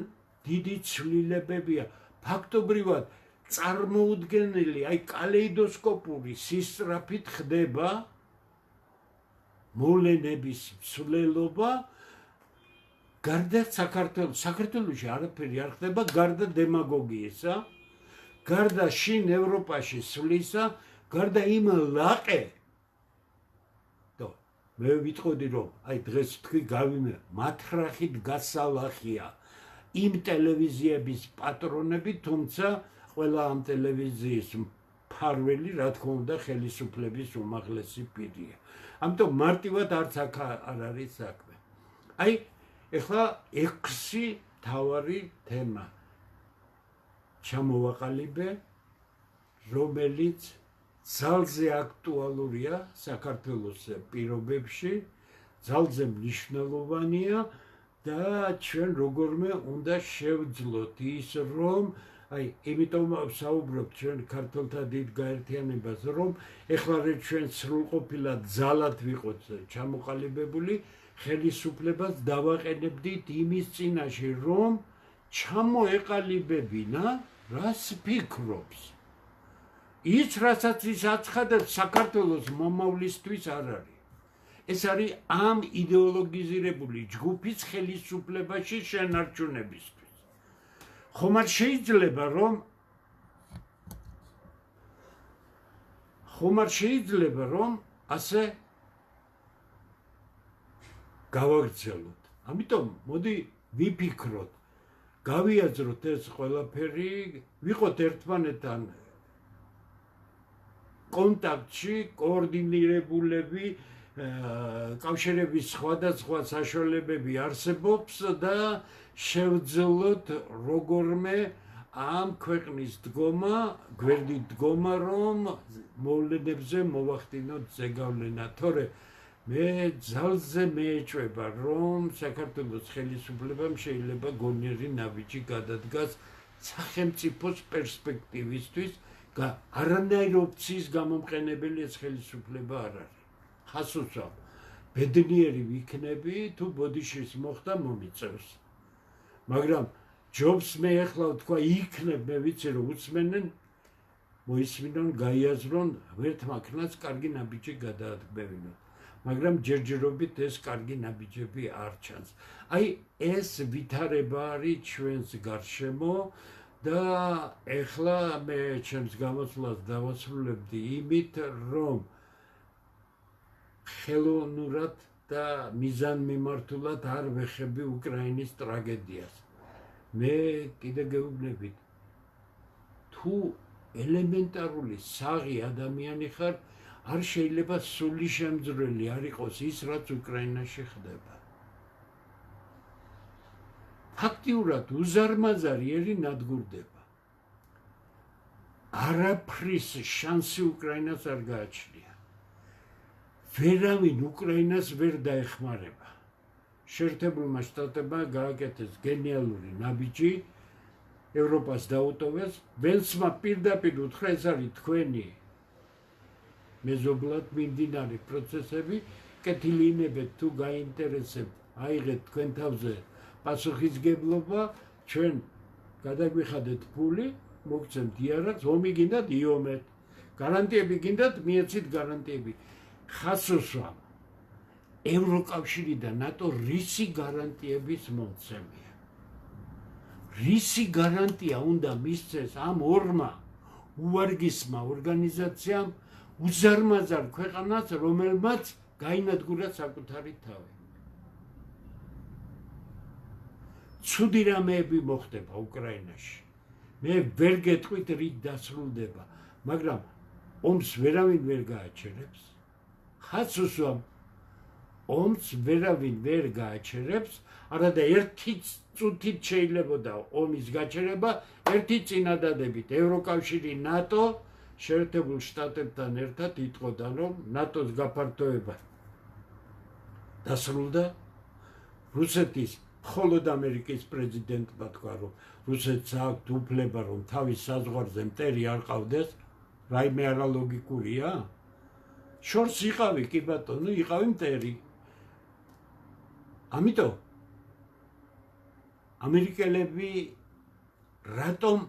დიდი ცვლილებებია, ფაქტობრივად წარმოუდგენელი, აი კალეიდოსკოპური სისწრაფით ხდება მოვლენების ცვლილობა. გარდა საქართველოში არაფერი არ ხდება, გარდა დემაგოგიისა, გარდა შინ ევროპაში სვლისა, გარდა იმ ლაყე. მე ვიტყოდი, რომ აი დღეს თქვი გავიმე, მათრახით გასალახია იმ ტელევიზიების პატრონები, თუმცა ყველა ამ ტელევიზიის მფარველი, რა თქმა უნდა, ხელისუფლების უმაღლესი პირია. ამიტომ მარტივად არც აქ არ არის საქმე. აი ეხლა 6 მთავარი თემა ჩამოვაყალიბე, რომელიც ძალზე აქტუალურია საქართველოს პირობებში, ძალზე მნიშვნელოვანია და ჩვენ როგორმე უნდა შევძლოთ ის, რომ აი იმიტომ საუბრობთ ჩვენ ქართველთა დიდ გაერთიანებას, რომ ეხლა ჩვენ სრულყოფილად ძალად ვიყოთ ჩამოყალიბებული, ხელისუფლებას დავაყენებდით იმის წინაშე, რომ ჩამოეყალიბებინა რას ფიქრობს. ის რასაც ის აცხადებს საქართველოს მომავლისთვის არ არის. ეს არის ამ იდეოლოგიზირებული ჯგუფის ხელისუფლებაში შენარჩუნებისთვის. ხომ არ შეიძლება რომ ასე გავაგრძელოთ. ამიტომ მოდი ვიფიქროთ, გავიაზროთ ეს ყველაფერი, ვიყოთ ერთმანეთთან კონტაქტში, კოორდინირებულები, კავშირების სხვადასხვა საშუალებები არსებობს და შევძლოთ როგორმე ამ ქვეყნის დგომა, გვერდით დგომა, რომ მოვლენებზე მოვახდინოთ ზეგავლენა, თორე მე ძალზე მეეჭვება, რომ საქართველოს ხელისუფლებამ შეიძლება გონიერი ნაბიჯი გადადგას სახელმწიფოს პერსპექტივისთვის, არანაირ ოფციის გამომყენებელი ეს ხელისუფლება არ არის. ხასუსა, ბედნიერი ვიქნები, თუ ბოდიშის მოხდა მომიწევს. მაგრამ ჯობს მე ახლა თქვა იქნებ, მე ვიცი რომ უცმენენ, მოისმინონ, გაიაზრონ, ვერთ მაქნას კარგი ნაბიჯი გადაადგმევინოთ. მაგრამ ჯერჯერობით ეს კარგი ნაბიჯები არ ჩანს. აი ეს ვითარება არის ჩვენს გარშემო და ეხლა მე ჩემს გამოსვლას დავასრულებდი იმით, რომ ხელოვნურად და მიზანმიმართულად არ ვეხები უკრაინის ტრაგედიას. მე კიდე გეუბნებით თუ ელემენტარული საღი ადამიანი ხარ არ შეიძლება სული შემძვრელი არ იყოს ის რაც უკრაინაში ხდება ფაქტიურად უზარმაზარი ერი ნადგურდება არაფრის შანსი უკრაინას არ გააჩნია ვერავინ უკრაინას ვერ დაეხმარება შეერთებულმა შტატებმა გააკეთეს გენიალური ნაბიჯი ევროპას დაუტოვეს ვენსმა პირდაპირ უთხრა ეს არის თქვენი მეზობლად მიმდინარე პროცესები კეთილინებეთ თუ გაინტერესებთ აიღეთ თქვენ თავზე პასუხისგებლობა ჩვენ გადაგვიხადეთ ფული მოგცემთ იარაღს ომი გინდათ იომეთ გარანტიები გინდათ მიეცით გარანტიები ხასოსვამ ევროკავშირი და ნატო რისი გარანტიების მომცემია რისი გარანტია უნდა მისცეს ამ ორმა უვარგისმა ორგანიზაციამ უზარმაზარ ქვეყანას რომელმაც გაინადგურა საკუთარი თავი ცუდი რამეები მოხდება უკრაინაში მე ვერ გეტყვით რით დასრულდება მაგრამ ომს ვერავინ ვერ გააჩერებს ხაცუსვამ ომს ვერავინ ვერ გააჩერებს არადა ერთი წუთით შეიძლებოდა ომის გაჩერება ერთი წინადადებით ევროკავშირი ნატო შეერთებულ შტატებთან ერთად იტყოდა რომ ნატოს გაფართოება დასრულდა რუსეთის მხოლოდ ამერიკის პრეზიდენტმა თქვა რომ რუსეთს აქვს უფლება რომ თავის საზღვარზე მტერი არ ყავდეს რაიმე არალოგიკურია შორს იყავი კი ბატონო იყავი მტერი ამიტომ ამერიკელები რატომ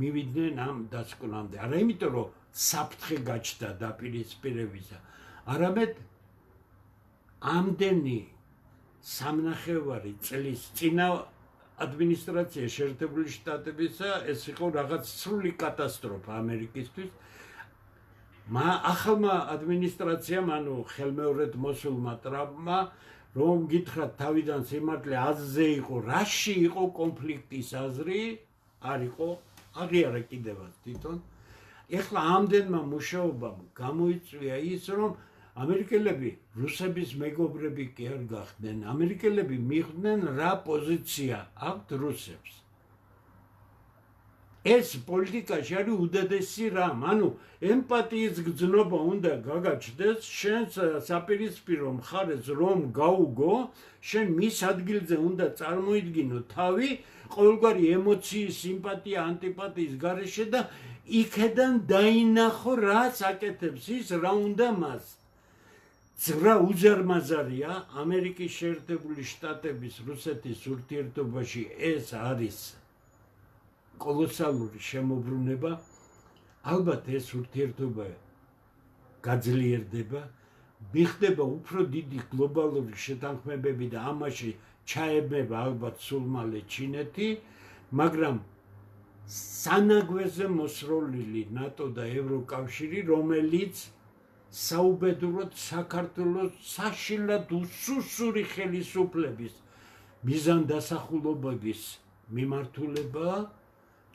მივიდნენ ამ დასკვნამდე არა იმიტომ რომ საფრთხე გაჩნდა დაპირისპირებისა არამედ ამდენი სამნახევარი წლის წინა ადმინისტრაცია შეერთებული შტატებისა ეს იყო რაღაც სრული კატასტროფა ამერიკისთვის ახალმა ადმინისტრაციამ ანუ ხელმეორედ მოსულმა ტრამპმა რომ გითხრათ თავიდან სიმართლე აზზე იყო რაში იყო კონფლიქტის აზრი არ იყო აღიარა კიდევაც თვითონ ეხლა ამდენმა მუშაობამ გამოიწვია ის რომ ამერიკელები რუსების მეგობრები კი არ გახდნენ ამერიკელები მიხვდნენ რა პოზიცია აქვთ რუსებს ეს პოლიტიკაში არის უდიდესი რამ ანუ ემპათიის გრძნობა უნდა გაგაჩნდეს შენს საპირისპირო მხარეს რომ გაუგო შენ მის ადგილზე უნდა წარმოიდგინო თავი ყოველგვარი ემოციის სიმპათია ანტიპათიის გარეშე და იქედან დაინახო რაც აკეთებს ის რა უნდა მას ძრა უზარმაზარია ამერიკის შეერთებული შტატების რუსეთის ურთიერთობაში ეს არის კოლოსალური შემოbrunება ალბათ ეს ურთიერთობა გაძლიერდება მიხდება უფრო დიდი გლობალური შეთანხმებები და ამაში ჩაებება ალბათ სულ მალე ჩინეთი მაგრამ სანაგვეზე მოსროლილი ნატო და ევროკავშირი რომელიც საუბედუროდ საქართველოს საშინლად უსუსური ხელისუფლების მიზანდასახულობების მიმართულება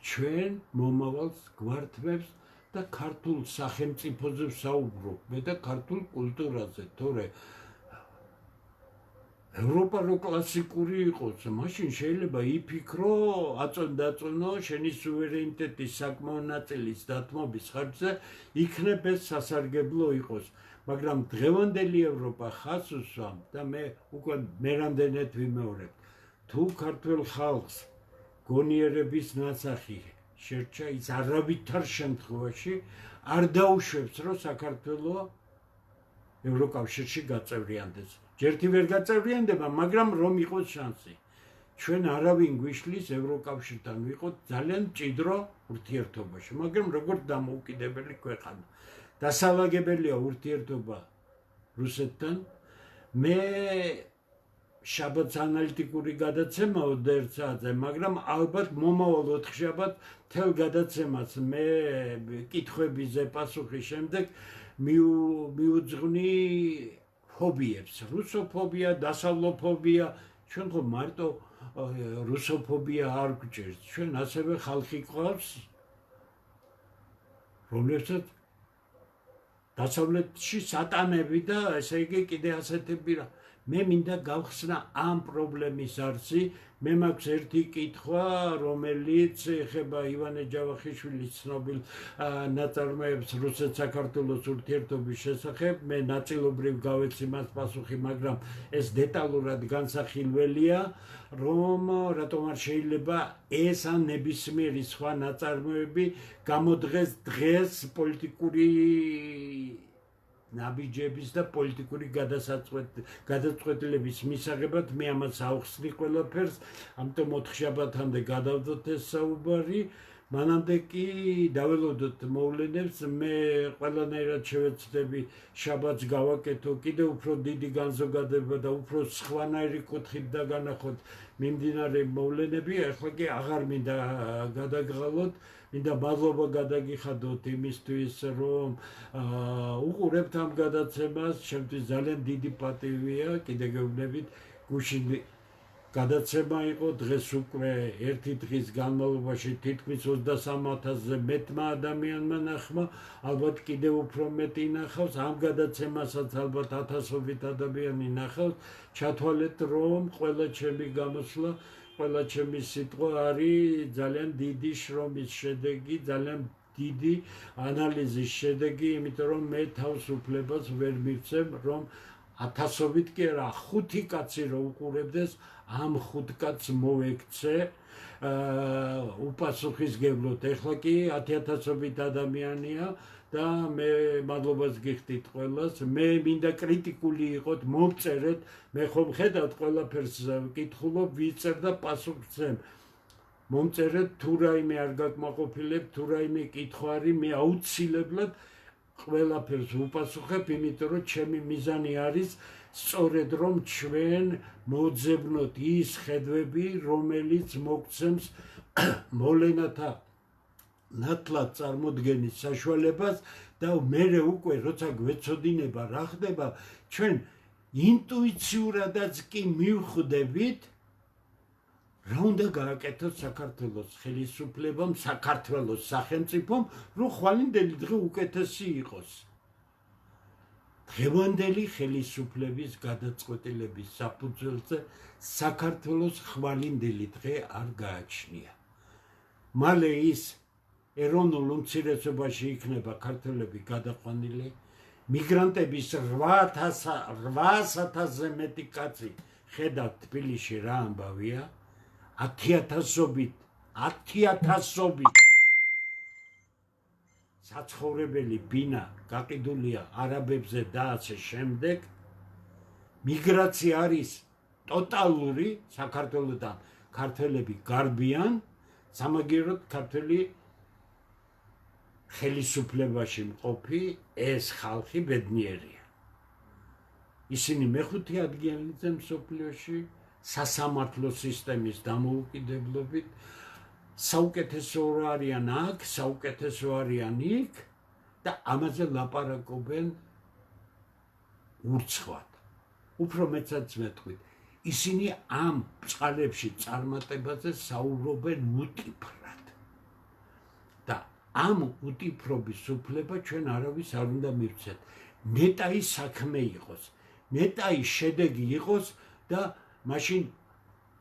ჩვენ მომავალს გვართმევს და ქართულ სახელმწიფოზე ვსაუბრობ მე და ქართულ კულტურაზე თორე ევროპა რო კლასიკური იყოს მაშინ შეიძლება იფიქრო აწონდაწონო შენი სუვერენიტეტის საკმაო ნაწილის დათმობის ხარჯზე იქნებ ეს სასარგებლო იყოს მაგრამ დღევანდელი ევროპა ხაზს უსვამს და მე უკვე მერამდენეთ ვიმეორებ თუ ქართულ ხალხს გონიერების ნაცახი შერჩა ის არავითარ შემთხვევაში არ დაუშვებს რომ საქართველო ევროკავშირში გაწევრიანდეს ჯერთი ვერ გაწევრიანდება მაგრამ რომ იყოს შანსი ჩვენ არავინ გვიშლის ევროკავშირთან ვიყოთ ძალიან მჭიდრო ურთიერთობაში მაგრამ როგორც დამოუკიდებელი ქვეყანა დასალაგებელია ურთიერთობა რუსეთთან მე შაბათს ანალიტიკური გადაცემაა 21 საათზე მაგრამ ალბათ მომავალ 4 შაბათ თელ გადაცემას მე კითხვებზე პასუხის შემდეგ მიუძღვნი ფობიებს რუსოფობია დასავლოფობია ჩვენ ხო მარტო რუსოფობია არ გვჭირს. ჩვენ ასევე ხალხი ყავს, რომლებსაც დასავლეთში სატანები და ესე იგი კიდე ასეთები რა. მე მინდა გავხსნა ამ პრობლემის არსი. მე მაქვს ერთი კითხვა, რომელიც ეხება ივანე ჯავახიშვილის ცნობილ ნაწარმოებს რუსეთ-საქართველოს ურთიერთობის შესახებ. მე ნაწილობრივ გავეცი მას პასუხი, მაგრამ ეს დეტალურად განსახილველია, რომ რატომ არ შეიძლება ეს ან ნებისმიერი სხვა ნაწარმოები გამოდღეს დღეს პოლიტიკური ნაბიჯების და პოლიტიკური გადაწყვეტილების მისაღებად. მე ამას ავხსნი ყველაფერს, ამიტომ 4 შაბათამდე გადავდოთ ეს საუბარი. მანამდე კი დაველოდოთ მოვლენებს. მე ყველანაირად შევეცდები შაბათს გავაკეთო კიდევ უფრო დიდი განზოგადება და უფრო სხვანაირი კუთხით დაგანახოთ მიმდინარე მოვლენები. ახლა კი აღარ მინდა გადაგღალოთ. მინდა მადლობა გადაგიხადოთ იმისთვის, რომ უყურებთ ამ გადაცემას. ჩემთვის ძალიან დიდი პატივია. კიდე გეუბნებით, გუშინ გადაცემა იყო, დღეს უკვე ერთი დღის განმავლობაში თითქმის 23,000-ზე მეტმა ადამიანმა ნახმა, ალბათ კიდევ უფრო მეტი ნახავს. ამ გადაცემასაც ალბათ 1000-ობით ადამიანი ნახავს. ჩათვალეთ, რომ ყველა ჩემი გამოსვლა, ყველა ჩემი სიტყვა არის ძალიან დიდი შრომის შედეგი, ძალიან დიდი ანალიზის შედეგი, იმიტომ რომ მე თავს უფლებას ვერ მივცემ, რომ 1000-ობით კი არა, 5 კაცი რო უყურებდეს, ამ 5 კაცს მოვექცე უპასუხისგებლოდ. ეხლა კი 10,000-ობით ადამიანია და მე მადლობას გიხდით ყველას. მე მინდა კრიტიკული იყოთ, მოვწერეთ. მე ხომ ხედავთ ყველაფერს ვკითხულობ, ვიწერ და პასუხს ვცემ. მომწერეთ, თუ რაიმე არ გაკმაყოფილებთ, თუ რაიმე კითხვა არის, მე აუცილებლად ყველაფერს ვუპასუხებ, იმიტომ რომ ჩემი მიზანი არის სწორედ რომ ჩვენ მოძებნოთ ის ხედვები, რომელიც მოგცემს მოვლენათა ნათლად წარმოდგენის საშუალებას და მერე უკვე როცა გვეცოდინება რა ხდება, ჩვენ ინტუიციურადაც კი მივხვდებით, რა უნდა გააკეთოს საქართველოს ხელისუფლებამ, საქართველოს სახელმწიფომ, რომ ხვალინდელი დღე უკეთესი იყოს. დღევანდელი ხელისუფლების გადაწყვეტილების საფუძველზე საქართველოს ხვალინდელი დღე არ გააჩნია. მალე ის ეროვნულ უმცირესობაში იქნება ქართველები გადაყვანილი, მიგრანტების 8,000-ზე მეტი კაცი ხედავთ თბილისში რა ამბავია, 10,000-ობით საცხოვრებელი ბინა გაყიდულია არაბებზე და ასე შემდეგ. მიგრაცია არის ტოტალური, საქართველოდან ქართველები გარბიან, სამაგიეროდ ქართველი ხელისუფლებაში მყოფი ეს ხალხი ბედნიერია. ისინი მეხუთე ადგილზე მსოფლიოში სასამართლო სისტემის დამოუკიდებლობით, საუკეთესო არიან აქ, საუკეთესო არიან იქ და ამაზე ლაპარაკობენ ურცხვად. უფრო მეცაც მეთქვით, ისინი ამ წყალებში წარმატებაზე საუბრობენ უტიფრად. და ამ უტიფრობის უფლება ჩვენ არავის არ უნდა მივცეთ. ნეტაი საქმე იყოს, ნეტაი შედეგი იყოს და მაშინ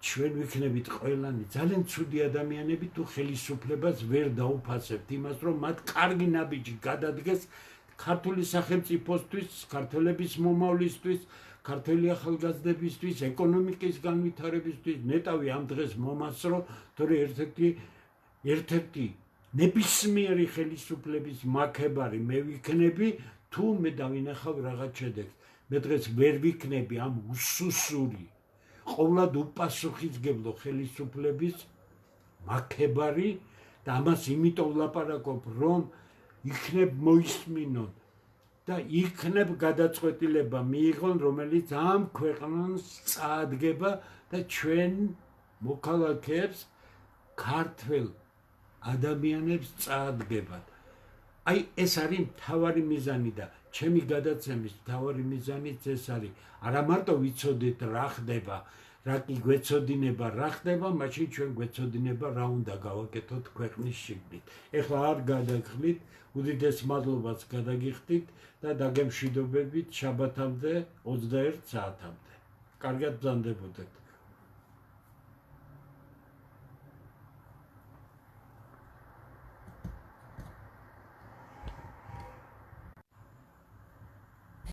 ჩვენ ვიქნებით ყველანი ძალიან ცუდი ადამიანები, თუ ხელისუფლებას ვერ დაუფასებთ იმას, რომ მათ კარგი ნაბიჯი გადადგეს ქართული სახელმწიფოსთვის, ქართველების მომავლისთვის, ქართველი ახალგაზრდებისთვის, ეკონომიკის განვითარებისთვის. ნეტავი ამ დღეს მომასწრო, თორე ერთ-ერთი ნებისმიერი ხელისუფლების მაქებარი მე ვიქნები, თუ მე დავინახავ რაღაც შედეგს. მე დღეს ვერ ვიქნები ამ უსუსური, ყოვლად უპასუხისმგებლო ხელისუფლების მაქებარი და ამას იმიტომ ვლაპარაკობ, რომ იქნებ მოისმინონ და იქნებ გადაწყვეტილება მიიღონ, რომელიც ამ ქვეყანას წაადგება და ჩვენ მოქალაქეებს, ქართველ ადამიანებს წაადგებათ. აი ეს არის მთავარი მიზანი და ჩემი გადაცემის მთავარი მიზანიც ეს არის. არა მარტო ვიცოდეთ რა ხდება, რა კი გვეცოდინება რა ხდება, მაშინ ჩვენ გვეცოდინება რა უნდა გავაკეთოთ ქვეყნის შიგნით. ეხლა არ გადაგხდით, უდიდეს მადლობას გადაგიხდით და დაგემშვიდობებით შაბათამდე 21 საათამდე. კარგად ბრძანდებოდეთ.